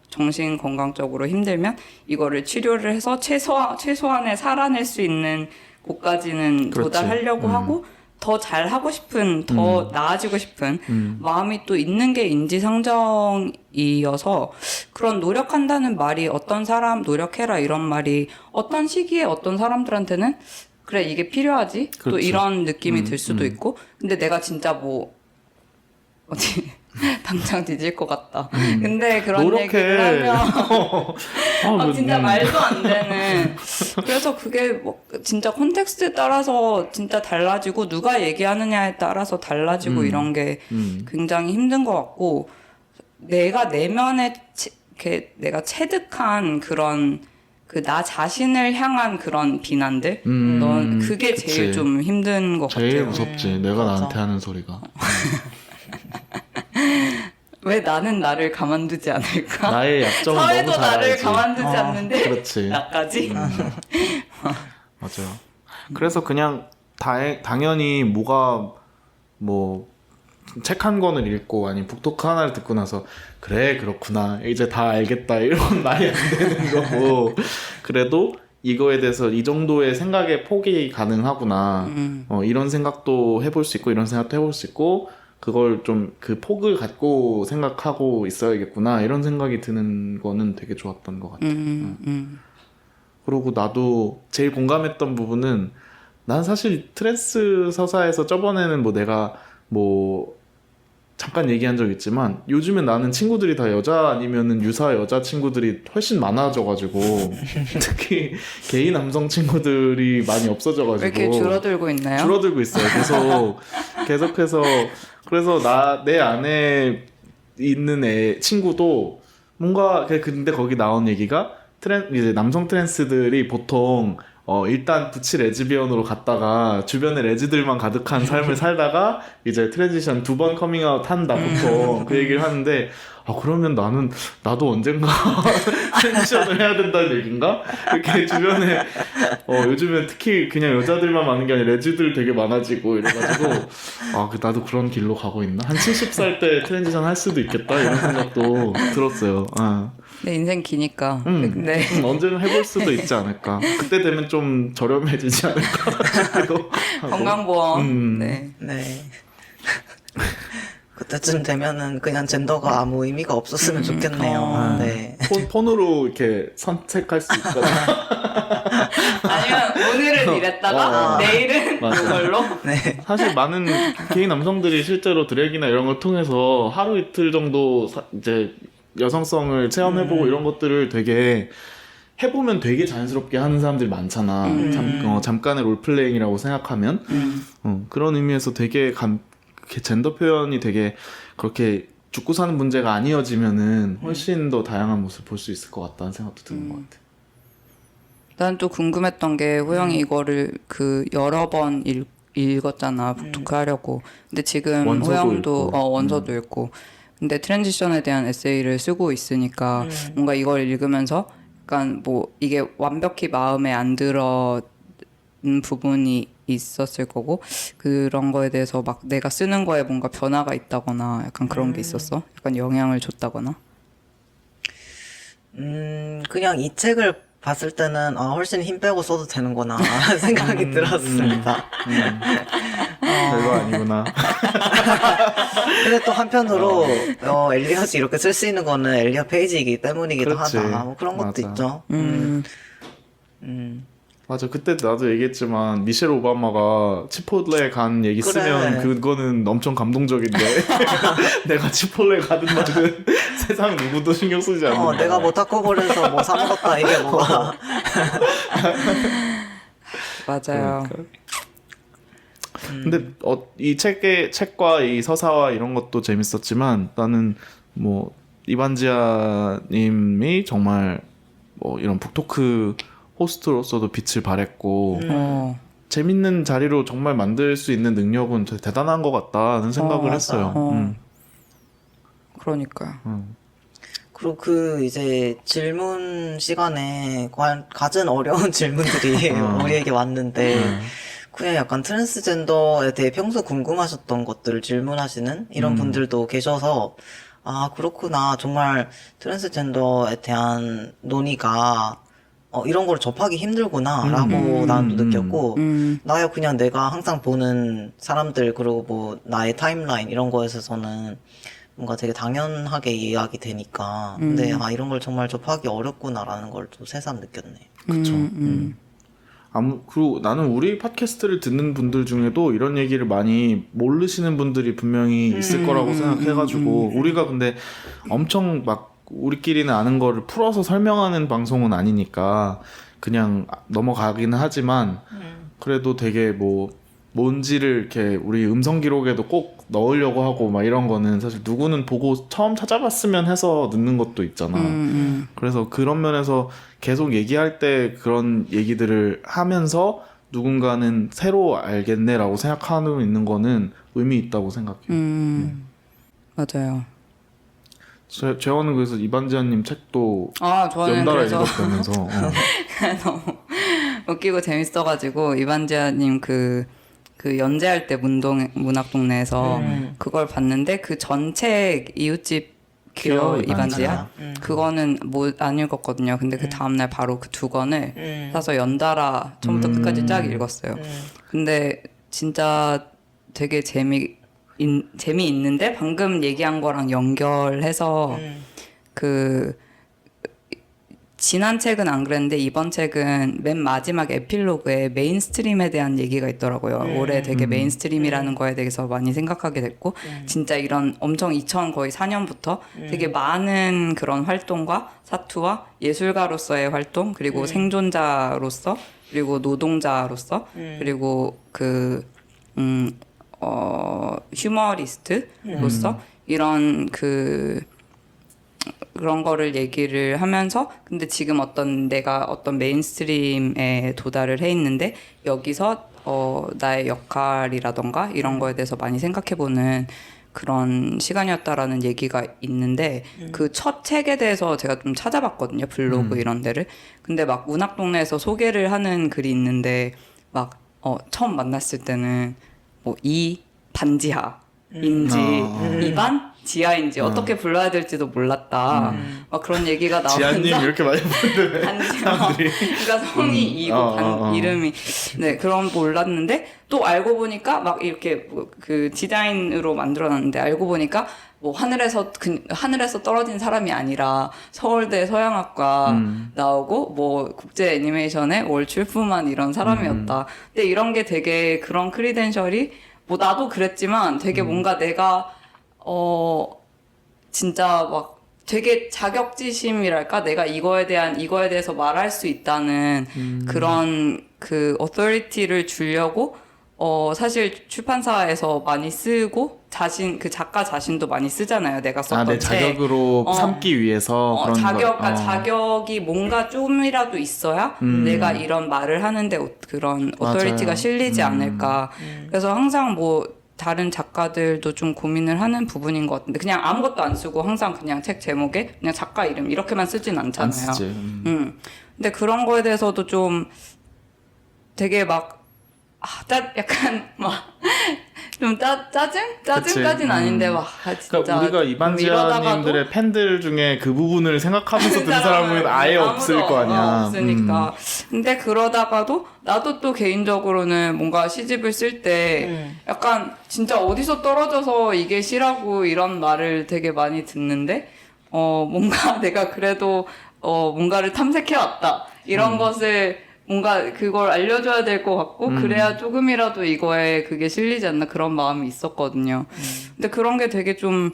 정신 건강적으로 힘들면 이거를 치료를 해서 최소한의 살아낼 수 있는 곳까지는 그렇지. 도달하려고 하고 더 잘하고 싶은, 더 나아지고 싶은 마음이 또 있는 게 인지상정이어서 그런 노력한다는 말이 어떤 사람 노력해라 이런 말이 어떤 시기에 어떤 사람들한테는 그래 이게 필요하지? 또 그렇지. 이런 느낌이 들 수도 있고 근데 내가 진짜 뭐 어디 당장 뒤질 것 같다. 근데 그런 노력해. 얘기를 하면 진짜 뭐, 말도 안 되는. 그래서 그게 뭐 진짜 콘텍스트에 따라서 진짜 달라지고 누가 얘기하느냐에 따라서 달라지고 이런 게 굉장히 힘든 것 같고 내가 내면에 이렇게 내가 체득한 그런 그 나 자신을 향한 그런 비난들 넌 그게 그치. 제일 좀 힘든 것 제일 같아요. 무섭지. 내가 맞아. 나한테 하는 소리가. 왜 나는 나를 가만두지 않을까? 나의 약점은 사회도 너무 잘 나를 알지. 가만두지 않는데 그렇지. 나까지? 맞아요. 그래서 그냥 당연히 뭐가 뭐 책 한 권을 읽고 아니면 북토크 하나를 듣고 나서 그래 그렇구나 이제 다 알겠다 이런 말이 안 되는 거고 그래도 이거에 대해서 이 정도의 생각의 폭이 가능하구나 이런 생각도 해볼 수 있고 이런 생각도 해볼 수 있고 그걸 좀 그 폭을 갖고 생각하고 있어야겠구나 이런 생각이 드는 거는 되게 좋았던 것 같아요. 그리고 나도 제일 공감했던 부분은 난 사실 트랜스 서사에서 저번에는 뭐 내가 뭐 잠깐 얘기한 적 있지만 요즘에 나는 친구들이 다 여자 아니면은 유사 여자 친구들이 훨씬 많아져가지고 특히 게이 남성 친구들이 많이 없어져가지고 왜 이렇게 줄어들고 있나요? 줄어들고 있어요. 계속해서 그래서 내 안에 있는 친구도 뭔가 근데 거기 나온 얘기가 이제 남성 트랜스들이 보통 일단 부치 레즈비언으로 갔다가 주변에 레즈들만 가득한 삶을 살다가 이제 트랜지션 2번 커밍아웃 한다 보통 그 얘기를 하는데 그러면 나도 언젠가 트랜지션을 해야 된다는 얘기인가? 이렇게 주변에 요즘에 특히 그냥 여자들만 많은 게 아니라 레즈들 되게 많아지고 이래가지고 나도 그런 길로 가고 있나? 한 70살 때 트랜지션 할 수도 있겠다 이런 생각도 들었어요. 내 인생 기니까. 근데 언제는 해볼 수도 있지 않을까. 그때 되면 좀 저렴해지지 않을까 싶기도 하고. 건강보험. 네. 그때쯤 되면은 그냥 젠더가 아무 의미가 없었으면 좋겠네요. 네. 폰으로 이렇게 선택할 수 있거나. 아니면 오늘은 이랬다가 내일은 맞아. 이걸로. 네. 사실 많은 게이 남성들이 실제로 드랙이나 이런 걸 통해서 하루 이틀 정도 이제 여성성을 체험해보고 이런 것들을 되게 해보면 되게 자연스럽게 하는 사람들이 많잖아. 잠깐의 롤플레잉이라고 생각하면 그런 의미에서 되게 젠더 표현이 되게 그렇게 죽고 사는 문제가 아니어지면은 훨씬 더 다양한 모습을 볼 수 있을 것 같다는 생각도 드는 것 같아. 난 또 궁금했던 게 호영이 이거를 그 여러 번 읽었잖아 북토크 하려고. 근데 지금 원서도 호영도 읽고. 원서도 읽고. 근데 트랜지션에 대한 에세이를 쓰고 있으니까 뭔가 이걸 읽으면서 약간 뭐 이게 완벽히 마음에 안 들어 부분이 있었을 거고 그런 거에 대해서 막 내가 쓰는 거에 뭔가 변화가 있다거나 약간 그런 게 있었어? 약간 영향을 줬다거나? 그냥 이 책을 봤을 때는 훨씬 힘 빼고 써도 되는구나 생각이 들었습니다. 별거 아니구나. 근데 또 한편으로 엘리엇이 이렇게 쓸 수 있는 거는 엘리엇 페이지이기 때문이기도 그렇지. 하다. 뭐 그런 것도 맞아. 있죠. 맞아. 그때 나도 얘기했지만 미셸 오바마가 치폴레 간 얘기 그래. 쓰면 그거는 엄청 감동적인데 내가 치폴레 가든 말든 세상 누구도 신경 쓰지 않는다. 내가 뭐 타코볼에서 뭐 사 먹었다 이게 뭐가. 맞아요. 그러니까. 근데 이 책과 이 서사와 이런 것도 재밌었지만 나는 뭐 이반지아님이 정말 뭐 이런 북토크 호스트로서도 빛을 발했고 재밌는 자리로 정말 만들 수 있는 능력은 되게 대단한 것 같다는 생각을 맞아. 했어요. 그러니까요. 그리고 그 이제 질문 시간에 가진 어려운 질문들이 우리에게 왔는데 그냥 약간 트랜스젠더에 대해 평소 궁금하셨던 것들을 질문하시는 이런 분들도 계셔서 그렇구나. 정말 트랜스젠더에 대한 논의가 이런 걸 접하기 힘들구나 라고 나도 느꼈고 나야 그냥 내가 항상 보는 사람들 그리고 뭐 나의 타임라인 이런 거에서는 뭔가 되게 당연하게 이해하게 되니까 근데 이런 걸 정말 접하기 어렵구나라는 걸 또 새삼 느꼈네. 그쵸. 그리고 나는 우리 팟캐스트를 듣는 분들 중에도 이런 얘기를 많이 모르시는 분들이 분명히 있을 거라고 생각해가지고 우리가 근데 엄청 막 우리끼리는 아는 거를 풀어서 설명하는 방송은 아니니까 그냥 넘어가기는 하지만 그래도 되게 뭐 뭔지를 이렇게 우리 음성 기록에도 꼭 넣으려고 하고 막 이런 거는 사실 누구는 보고 처음 찾아봤으면 해서 넣는 것도 있잖아. 그래서 그런 면에서 계속 얘기할 때 그런 얘기들을 하면서 누군가는 새로 알겠네라고 생각하고 있는 거는 의미 있다고 생각해요. 맞아요. 재원은 그래서 이반지아님 책도 저는 연달아 그래서 읽었다면서. 너무 웃기고 재밌어가지고 이반지아님 그 연재할 때 문학동네에서 그걸 봤는데 그 전책 이웃집 기어 이반지아 그거는 뭐 안 읽었거든요. 근데 그 다음날 바로 그 두 권을 사서 연달아 처음부터 끝까지 쫙 읽었어요. 근데 진짜 되게 재미있는데 방금 얘기한 거랑 연결해서 그 지난 책은 안 그랬는데 이번 책은 맨 마지막 에필로그에 메인스트림에 대한 얘기가 있더라고요. 올해 되게 메인스트림이라는 거에 대해서 많이 생각하게 됐고 진짜 이런 엄청 2000 거의 4년부터 되게 많은 그런 활동과 사투와 예술가로서의 활동 그리고 생존자로서 그리고 노동자로서 그리고 휴머리스트로서 이런 그런 거를 얘기를 하면서 근데 지금 내가 어떤 메인스트림에 도달을 해 있는데 여기서 나의 역할이라던가 이런 거에 대해서 많이 생각해보는 그런 시간이었다라는 얘기가 있는데 그 첫 책에 대해서 제가 좀 찾아봤거든요. 블로그 이런 데를. 근데 막 문학동네에서 소개를 하는 글이 있는데 막 처음 만났을 때는 뭐 반지하인지 이반 지하인지 어떻게 불러야 될지도 몰랐다. 막 그런 얘기가 나오면서 지아님 이렇게 많이 부르는데 반지하. 그러니까 성이 이고 이름이 네 그런 몰랐는데 또 알고 보니까 막 이렇게 그 디자인으로 만들어놨는데 알고 보니까 뭐 하늘에서 떨어진 사람이 아니라 서울대 서양학과 나오고 뭐 국제 애니메이션에 월 출품한 이런 사람이었다. 근데 이런 게 되게 그런 크리덴셜이 뭐 나도 그랬지만 되게 뭔가 내가 진짜 막 되게 자격지심이랄까? 내가 이거에 대해서 말할 수 있다는 그런 그 authority를 주려고 사실 출판사에서 많이 쓰고 그 작가 자신도 많이 쓰잖아요. 내가 썼던 내 책. 자격으로 삼기 위해서 그런 그러니까 자격이 뭔가 좀이라도 있어야 내가 이런 말을 하는데 그런 authority가 실리지 않을까. 그래서 항상 뭐 다른 작가들도 좀 고민을 하는 부분인 것 같은데 그냥 아무것도 안 쓰고 항상 그냥 책 제목에 그냥 작가 이름 이렇게만 쓰진 않잖아요. 안 쓰지. 근데 그런 거에 대해서도 좀 되게 막 약간 막 좀 짜증까지는 아닌데 막 진짜 그러니까 우리가 이반지아님들의 팬들 중에 그 부분을 생각하면서 듣는 사람은 아예 없을 거 아니야. 없으니까. 근데 그러다가도 나도 또 개인적으로는 뭔가 시집을 쓸 때 약간 진짜 어디서 떨어져서 이게 시라고 이런 말을 되게 많이 듣는데 뭔가 내가 그래도 뭔가를 탐색해 왔다 이런 것을 뭔가 그걸 알려줘야 될 것 같고 그래야 조금이라도 이거에 그게 실리지 않나 그런 마음이 있었거든요. 근데 그런 게 되게 좀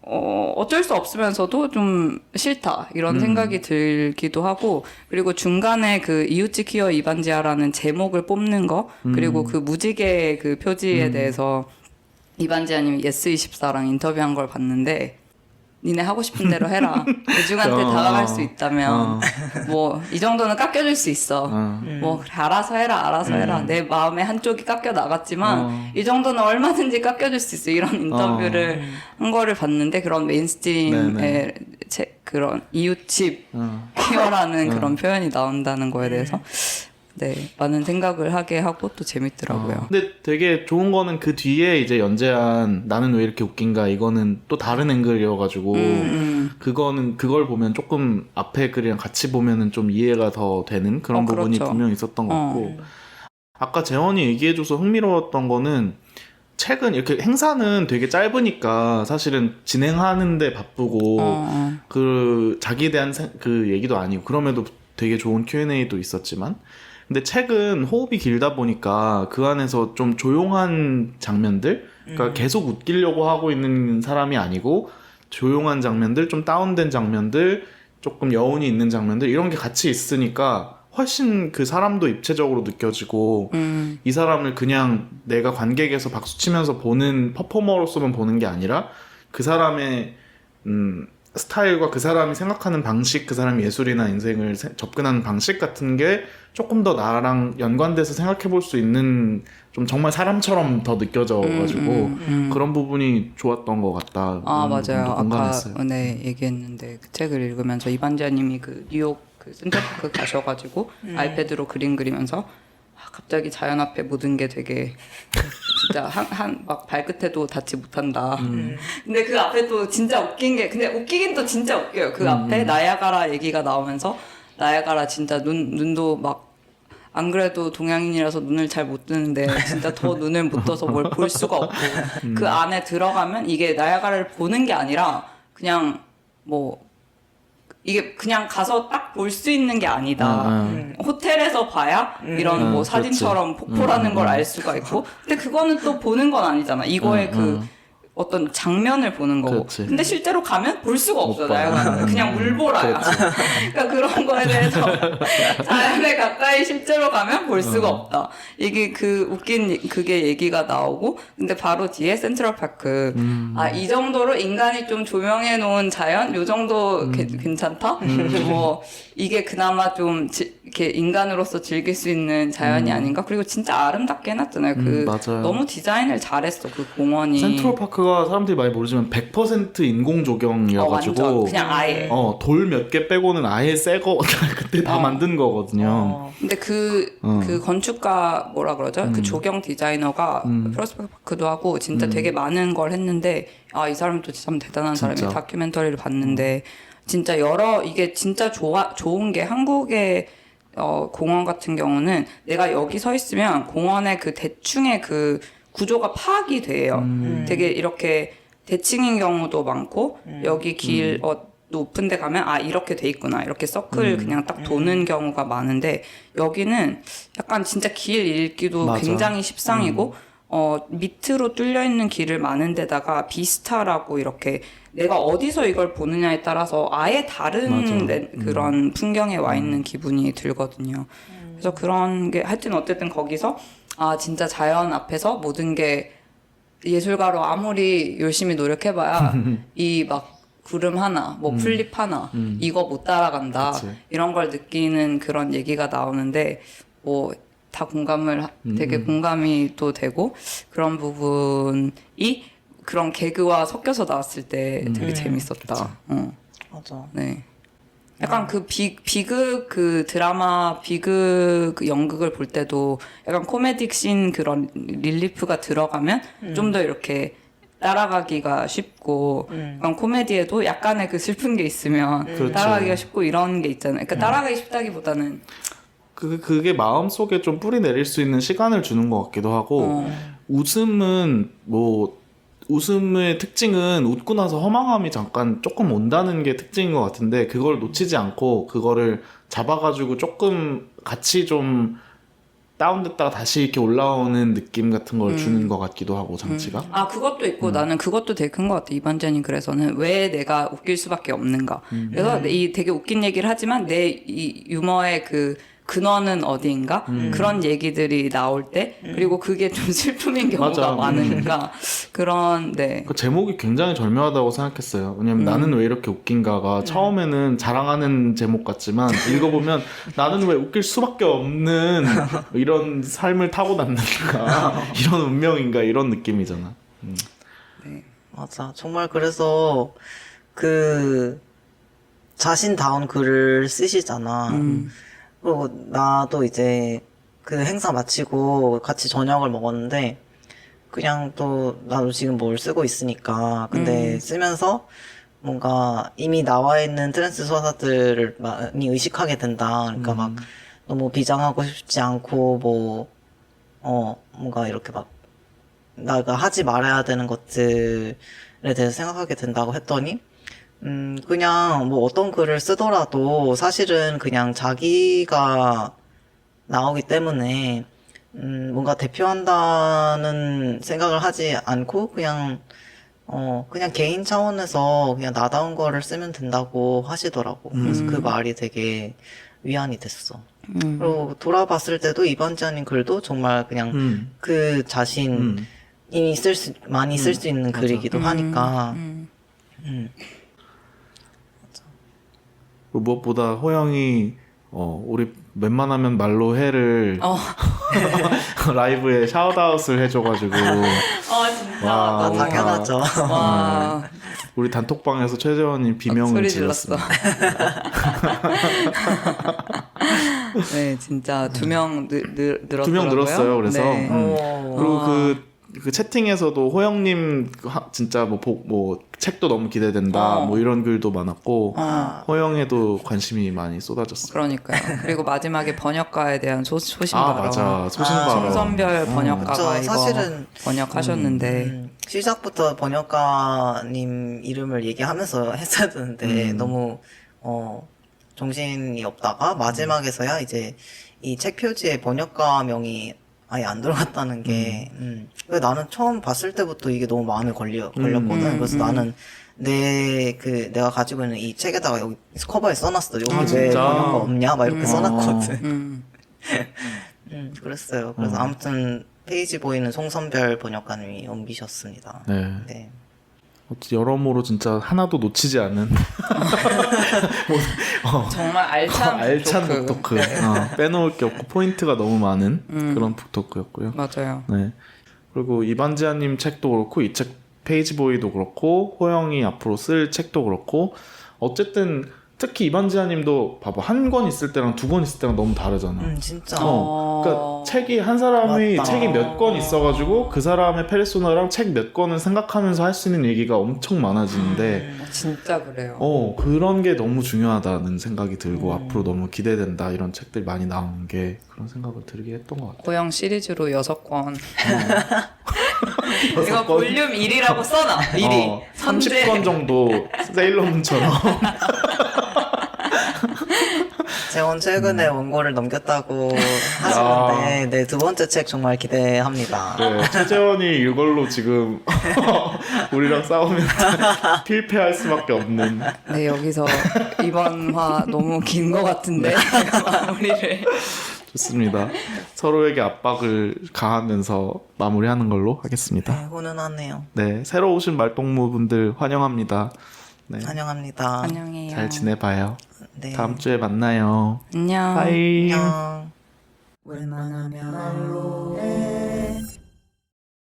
어쩔 수 없으면서도 좀 싫다 이런 생각이 들기도 하고 그리고 중간에 그 이웃집 키어 이반지아라는 제목을 뽑는 거 그리고 그 무지개 그 표지에 대해서 이반지아님이 예스24랑 인터뷰한 걸 봤는데 니네 하고 싶은 대로 해라. 대중한테 다가갈 수 있다면 뭐 이 정도는 깎여줄 수 있어. 뭐 그래, 알아서 해라. 내 마음의 한쪽이 깎여 나갔지만 이 정도는 얼마든지 깎여줄 수 있어. 이런 인터뷰를 한 거를 봤는데 그런 메인스트림의 그런 이웃집 키어라는 그런 표현이 나온다는 거에 대해서 많은 생각을 하게 하고 또 재밌더라고요. 근데 되게 좋은 거는 그 뒤에 이제 연재한 나는 왜 이렇게 웃긴가 이거는 또 다른 앵글이어가지고 그걸 보면 조금 앞에 글이랑 같이 보면은 좀 이해가 더 되는 그런 부분이 그렇죠. 분명히 있었던 것 같고 아까 재원이 얘기해줘서 흥미로웠던 거는 책은 이렇게 행사는 되게 짧으니까 사실은 진행하는데 바쁘고 그 자기에 대한 그 얘기도 아니고 그럼에도 되게 좋은 Q&A도 있었지만 근데 책은 호흡이 길다 보니까 그 안에서 좀 조용한 장면들 그러니까 계속 웃기려고 하고 있는 사람이 아니고 조용한 장면들 좀 다운된 장면들 조금 여운이 있는 장면들 이런 게 같이 있으니까 훨씬 그 사람도 입체적으로 느껴지고 이 사람을 그냥 내가 관객에서 박수치면서 보는 퍼포머로서만 보는 게 아니라 그 사람의 스타일과 그 사람이 생각하는 방식, 그 사람의 예술이나 인생을 접근하는 방식 같은 게 조금 더 나랑 연관돼서 생각해 볼 수 있는 좀 정말 사람처럼 더 느껴져가지고 그런 부분이 좋았던 것 같다. 맞아요. 아까 공감했어요. 얘기했는데 그 책을 읽으면서 이반지아님이 그 뉴욕 그 센트럴파크 가셔가지고 아이패드로 그림 그리면서 갑자기 자연 앞에 모든 게 되게 진짜 막 발끝에도 닿지 못한다. 근데 그 앞에 또 진짜 웃긴 게 근데 웃기긴 또 진짜 웃겨요. 그 앞에 나야가라 얘기가 나오면서 나야가라 진짜 눈도 막 안 그래도 동양인이라서 눈을 잘 못 뜨는데 진짜 더 눈을 못 떠서 뭘 볼 수가 없고 그 안에 들어가면 이게 나야가라를 보는 게 아니라 그냥 뭐 이게 그냥 가서 딱 볼 수 있는 게 아니다. 호텔에서 봐야 이런 뭐 사진처럼 폭포라는 걸 알 수가 있고 근데 그거는 또 보는 건 아니잖아. 이거의 그 어떤 장면을 보는 거고. 그렇지. 근데 실제로 가면 볼 수가 없어. 봐. 나야가라는 그냥 물보라야. 그러니까 그런 거에 대해서 자연에 가까이 실제로 가면 볼 수가 없다. 이게 그 웃긴 그게 얘기가 나오고 근데 바로 뒤에 센트럴파크 이 정도로 인간이 좀 조명해 놓은 자연 요 정도 괜찮다. 뭐 이게 그나마 좀 이렇게 인간으로서 즐길 수 있는 자연이 아닌가. 그리고 진짜 아름답게 해놨잖아요. 맞아요. 너무 디자인을 잘했어. 그 공원이. 센트럴파크가 사람들이 많이 모르지만 100% 인공 조경이어가지고 완전 그냥 아예 돌 몇 개 빼고는 아예 새거 그때 다 만든 거거든요. 근데 그 건축가 뭐라 그러죠? 그 조경 디자이너가 프로스펙트도 하고 진짜 되게 많은 걸 했는데 이 사람도 참 대단한 진짜. 사람이 다큐멘터리를 봤는데 진짜 이게 진짜 좋은 게 한국의 공원 같은 경우는 내가 여기 서 있으면 공원의 그 대충의 그 구조가 파악이 돼요. 되게 이렇게 대칭인 경우도 많고 여기 길 높은 데 가면 이렇게 돼 있구나. 이렇게 서클 그냥 딱 도는 경우가 많은데 여기는 약간 진짜 길 읽기도 맞아. 굉장히 십상이고 밑으로 뚫려 있는 길을 많은 데다가 비스타라고 이렇게 내가 어디서 이걸 보느냐에 따라서 아예 다른 그런 풍경에 와 있는 기분이 들거든요. 그래서 그런 게 하여튼 어쨌든 거기서 아 진짜 자연 앞에서 모든 게 예술가로 아무리 열심히 노력해봐야 이 막 구름 하나, 뭐 풀잎 하나 이거 못 따라간다 그치. 이런 걸 느끼는 그런 얘기가 나오는데 뭐 다 되게 공감이 또 되고 그런 부분이 그런 개그와 섞여서 나왔을 때 되게 재밌었다. 맞아. 네. 약간 그 비극 그 드라마 비극 그 연극을 볼 때도 약간 코미딕 씬 그런 릴리프가 들어가면 좀 더 이렇게 따라가기가 쉽고 약간 코미디에도 약간의 그 슬픈 게 있으면 그렇죠. 따라가기가 쉽고 이런 게 있잖아요. 그러니까 따라가기 쉽다기보다는 그게 마음속에 좀 뿌리 내릴 수 있는 시간을 주는 것 같기도 하고 웃음의 특징은 웃고 나서 허망함이 잠깐 조금 온다는 게 특징인 것 같은데 그걸 놓치지 않고 그거를 잡아가지고 조금 같이 좀 다운됐다가 다시 이렇게 올라오는 느낌 같은 걸 주는 것 같기도 하고 장치가 아 그것도 있고 나는 그것도 되게 큰 것 같아. 이반자님 그래서는 왜 내가 웃길 수밖에 없는가. 그래서 이 되게 웃긴 얘기를 하지만 내 이 유머의 그 근원은 어디인가 그런 얘기들이 나올 때 그리고 그게 좀 슬픔인 경우가 맞아. 많으니까 그런 네. 그 제목이 굉장히 절묘하다고 생각했어요. 왜냐면 나는 왜 이렇게 웃긴가가 처음에는 자랑하는 제목 같지만 읽어보면 나는 왜 웃길 수밖에 없는 이런 삶을 타고났는가 이런 운명인가 이런 느낌이잖아. 네. 맞아. 정말 그래서 그 자신다운 글을 쓰시잖아. 그리고 나도 이제 그 행사 마치고 같이 저녁을 먹었는데 그냥 또 나도 지금 뭘 쓰고 있으니까 근데 쓰면서 뭔가 이미 나와 있는 트랜스 서사들을 많이 의식하게 된다. 그러니까 막 너무 비장하고 싶지 않고 뭔가 이렇게 막 내가 하지 말아야 되는 것들에 대해서 생각하게 된다고 했더니 그냥 뭐 어떤 글을 쓰더라도 사실은 그냥 자기가 나오기 때문에 뭔가 대표한다는 생각을 하지 않고 그냥 개인 차원에서 그냥 나다운 거를 쓰면 된다고 하시더라고. 그래서 그 말이 되게 위안이 됐어. 그리고 돌아봤을 때도 이반지아님 글도 정말 그냥 그 자신이 많이 쓸 수 있는 글이기도 하니까. 무엇보다 호영이 우리 웬만하면 말로 해를 라이브에 샤웃아웃을 해줘가지고 진짜. 와, 당연하죠. 와. 우리 단톡방에서 최재원이 비명을 소리 질렀습니다. 네, 진짜 2명 늘었더라고요. 2명 늘었어요. 그래서 네. 그리고 그 채팅에서도 호영님 진짜 뭐 책도 너무 기대된다 뭐 이런 글도 많았고 호영에도 관심이 많이 쏟아졌어요. 그러니까요. 그리고 마지막에 번역가에 대한 소신발언. 맞아. 소신발언. 송선별 번역가가 그쵸, 이거 사실은 번역하셨는데 시작부터 번역가님 이름을 얘기하면서 했어야 되는데 너무 정신이 없다가 마지막에서야 이제 이 책 표지에 번역가명이 아예 안 들어갔다는 게 나는 처음 봤을 때부터 이게 너무 마음에 걸렸거든. 그래서 나는 내가 가지고 있는 이 책에다가 여기 커버에 써놨어. 여기 왜 진짜? 번역가 없냐? 막 이렇게 써놨거든. 음. 그랬어요. 그래서 아무튼 페이지 보이는 송선별 번역가님이 옮기셨습니다. 네. 네. 여러모로 진짜 하나도 놓치지 않는 정말 알찬 북토크. 빼놓을 게 없고 포인트가 너무 많은 그런 북토크였고요. 맞아요. 네. 그리고 이반지아님 책도 그렇고 이 책 페이지보이도 그렇고 호영이 앞으로 쓸 책도 그렇고 어쨌든 특히 이반지아님도 봐봐 한 권 있을 때랑 2권 있을 때랑 너무 다르잖아. 진짜. 그러니까 책이 한 사람이 맞다. 책이 몇 권 있어가지고 그 사람의 페르소나랑 책 몇 권을 생각하면서 할 수 있는 얘기가 엄청 많아지는데 진짜 그래요. 그런 게 너무 중요하다는 생각이 들고 앞으로 너무 기대된다 이런 책들이 많이 나오는 게 그런 생각을 들게 했던 것 같아요. 고영 시리즈로 6권. 이거 볼륨 1이라고 써놔. 1이. 30권 정도 세일러문처럼 재원 최근에 원고를 넘겼다고 하시는데 네, 두 번째 책 정말 기대합니다. 네, 최재원이 이걸로 지금 우리랑 싸우면 필패할 수밖에 없는. 네, 여기서 이번 화 너무 긴 것 같은데 마무리를. 좋습니다. 서로에게 압박을 가하면서 마무리하는 걸로 하겠습니다. 네, 훈훈하네요. 네, 새로 오신 말동무분들 환영합니다. 네, 환영합니다. 안녕해요. 잘 지내봐요. 네. 다음 주에 만나요. 안녕. 바이. 안녕. 웬만하면 말로 해.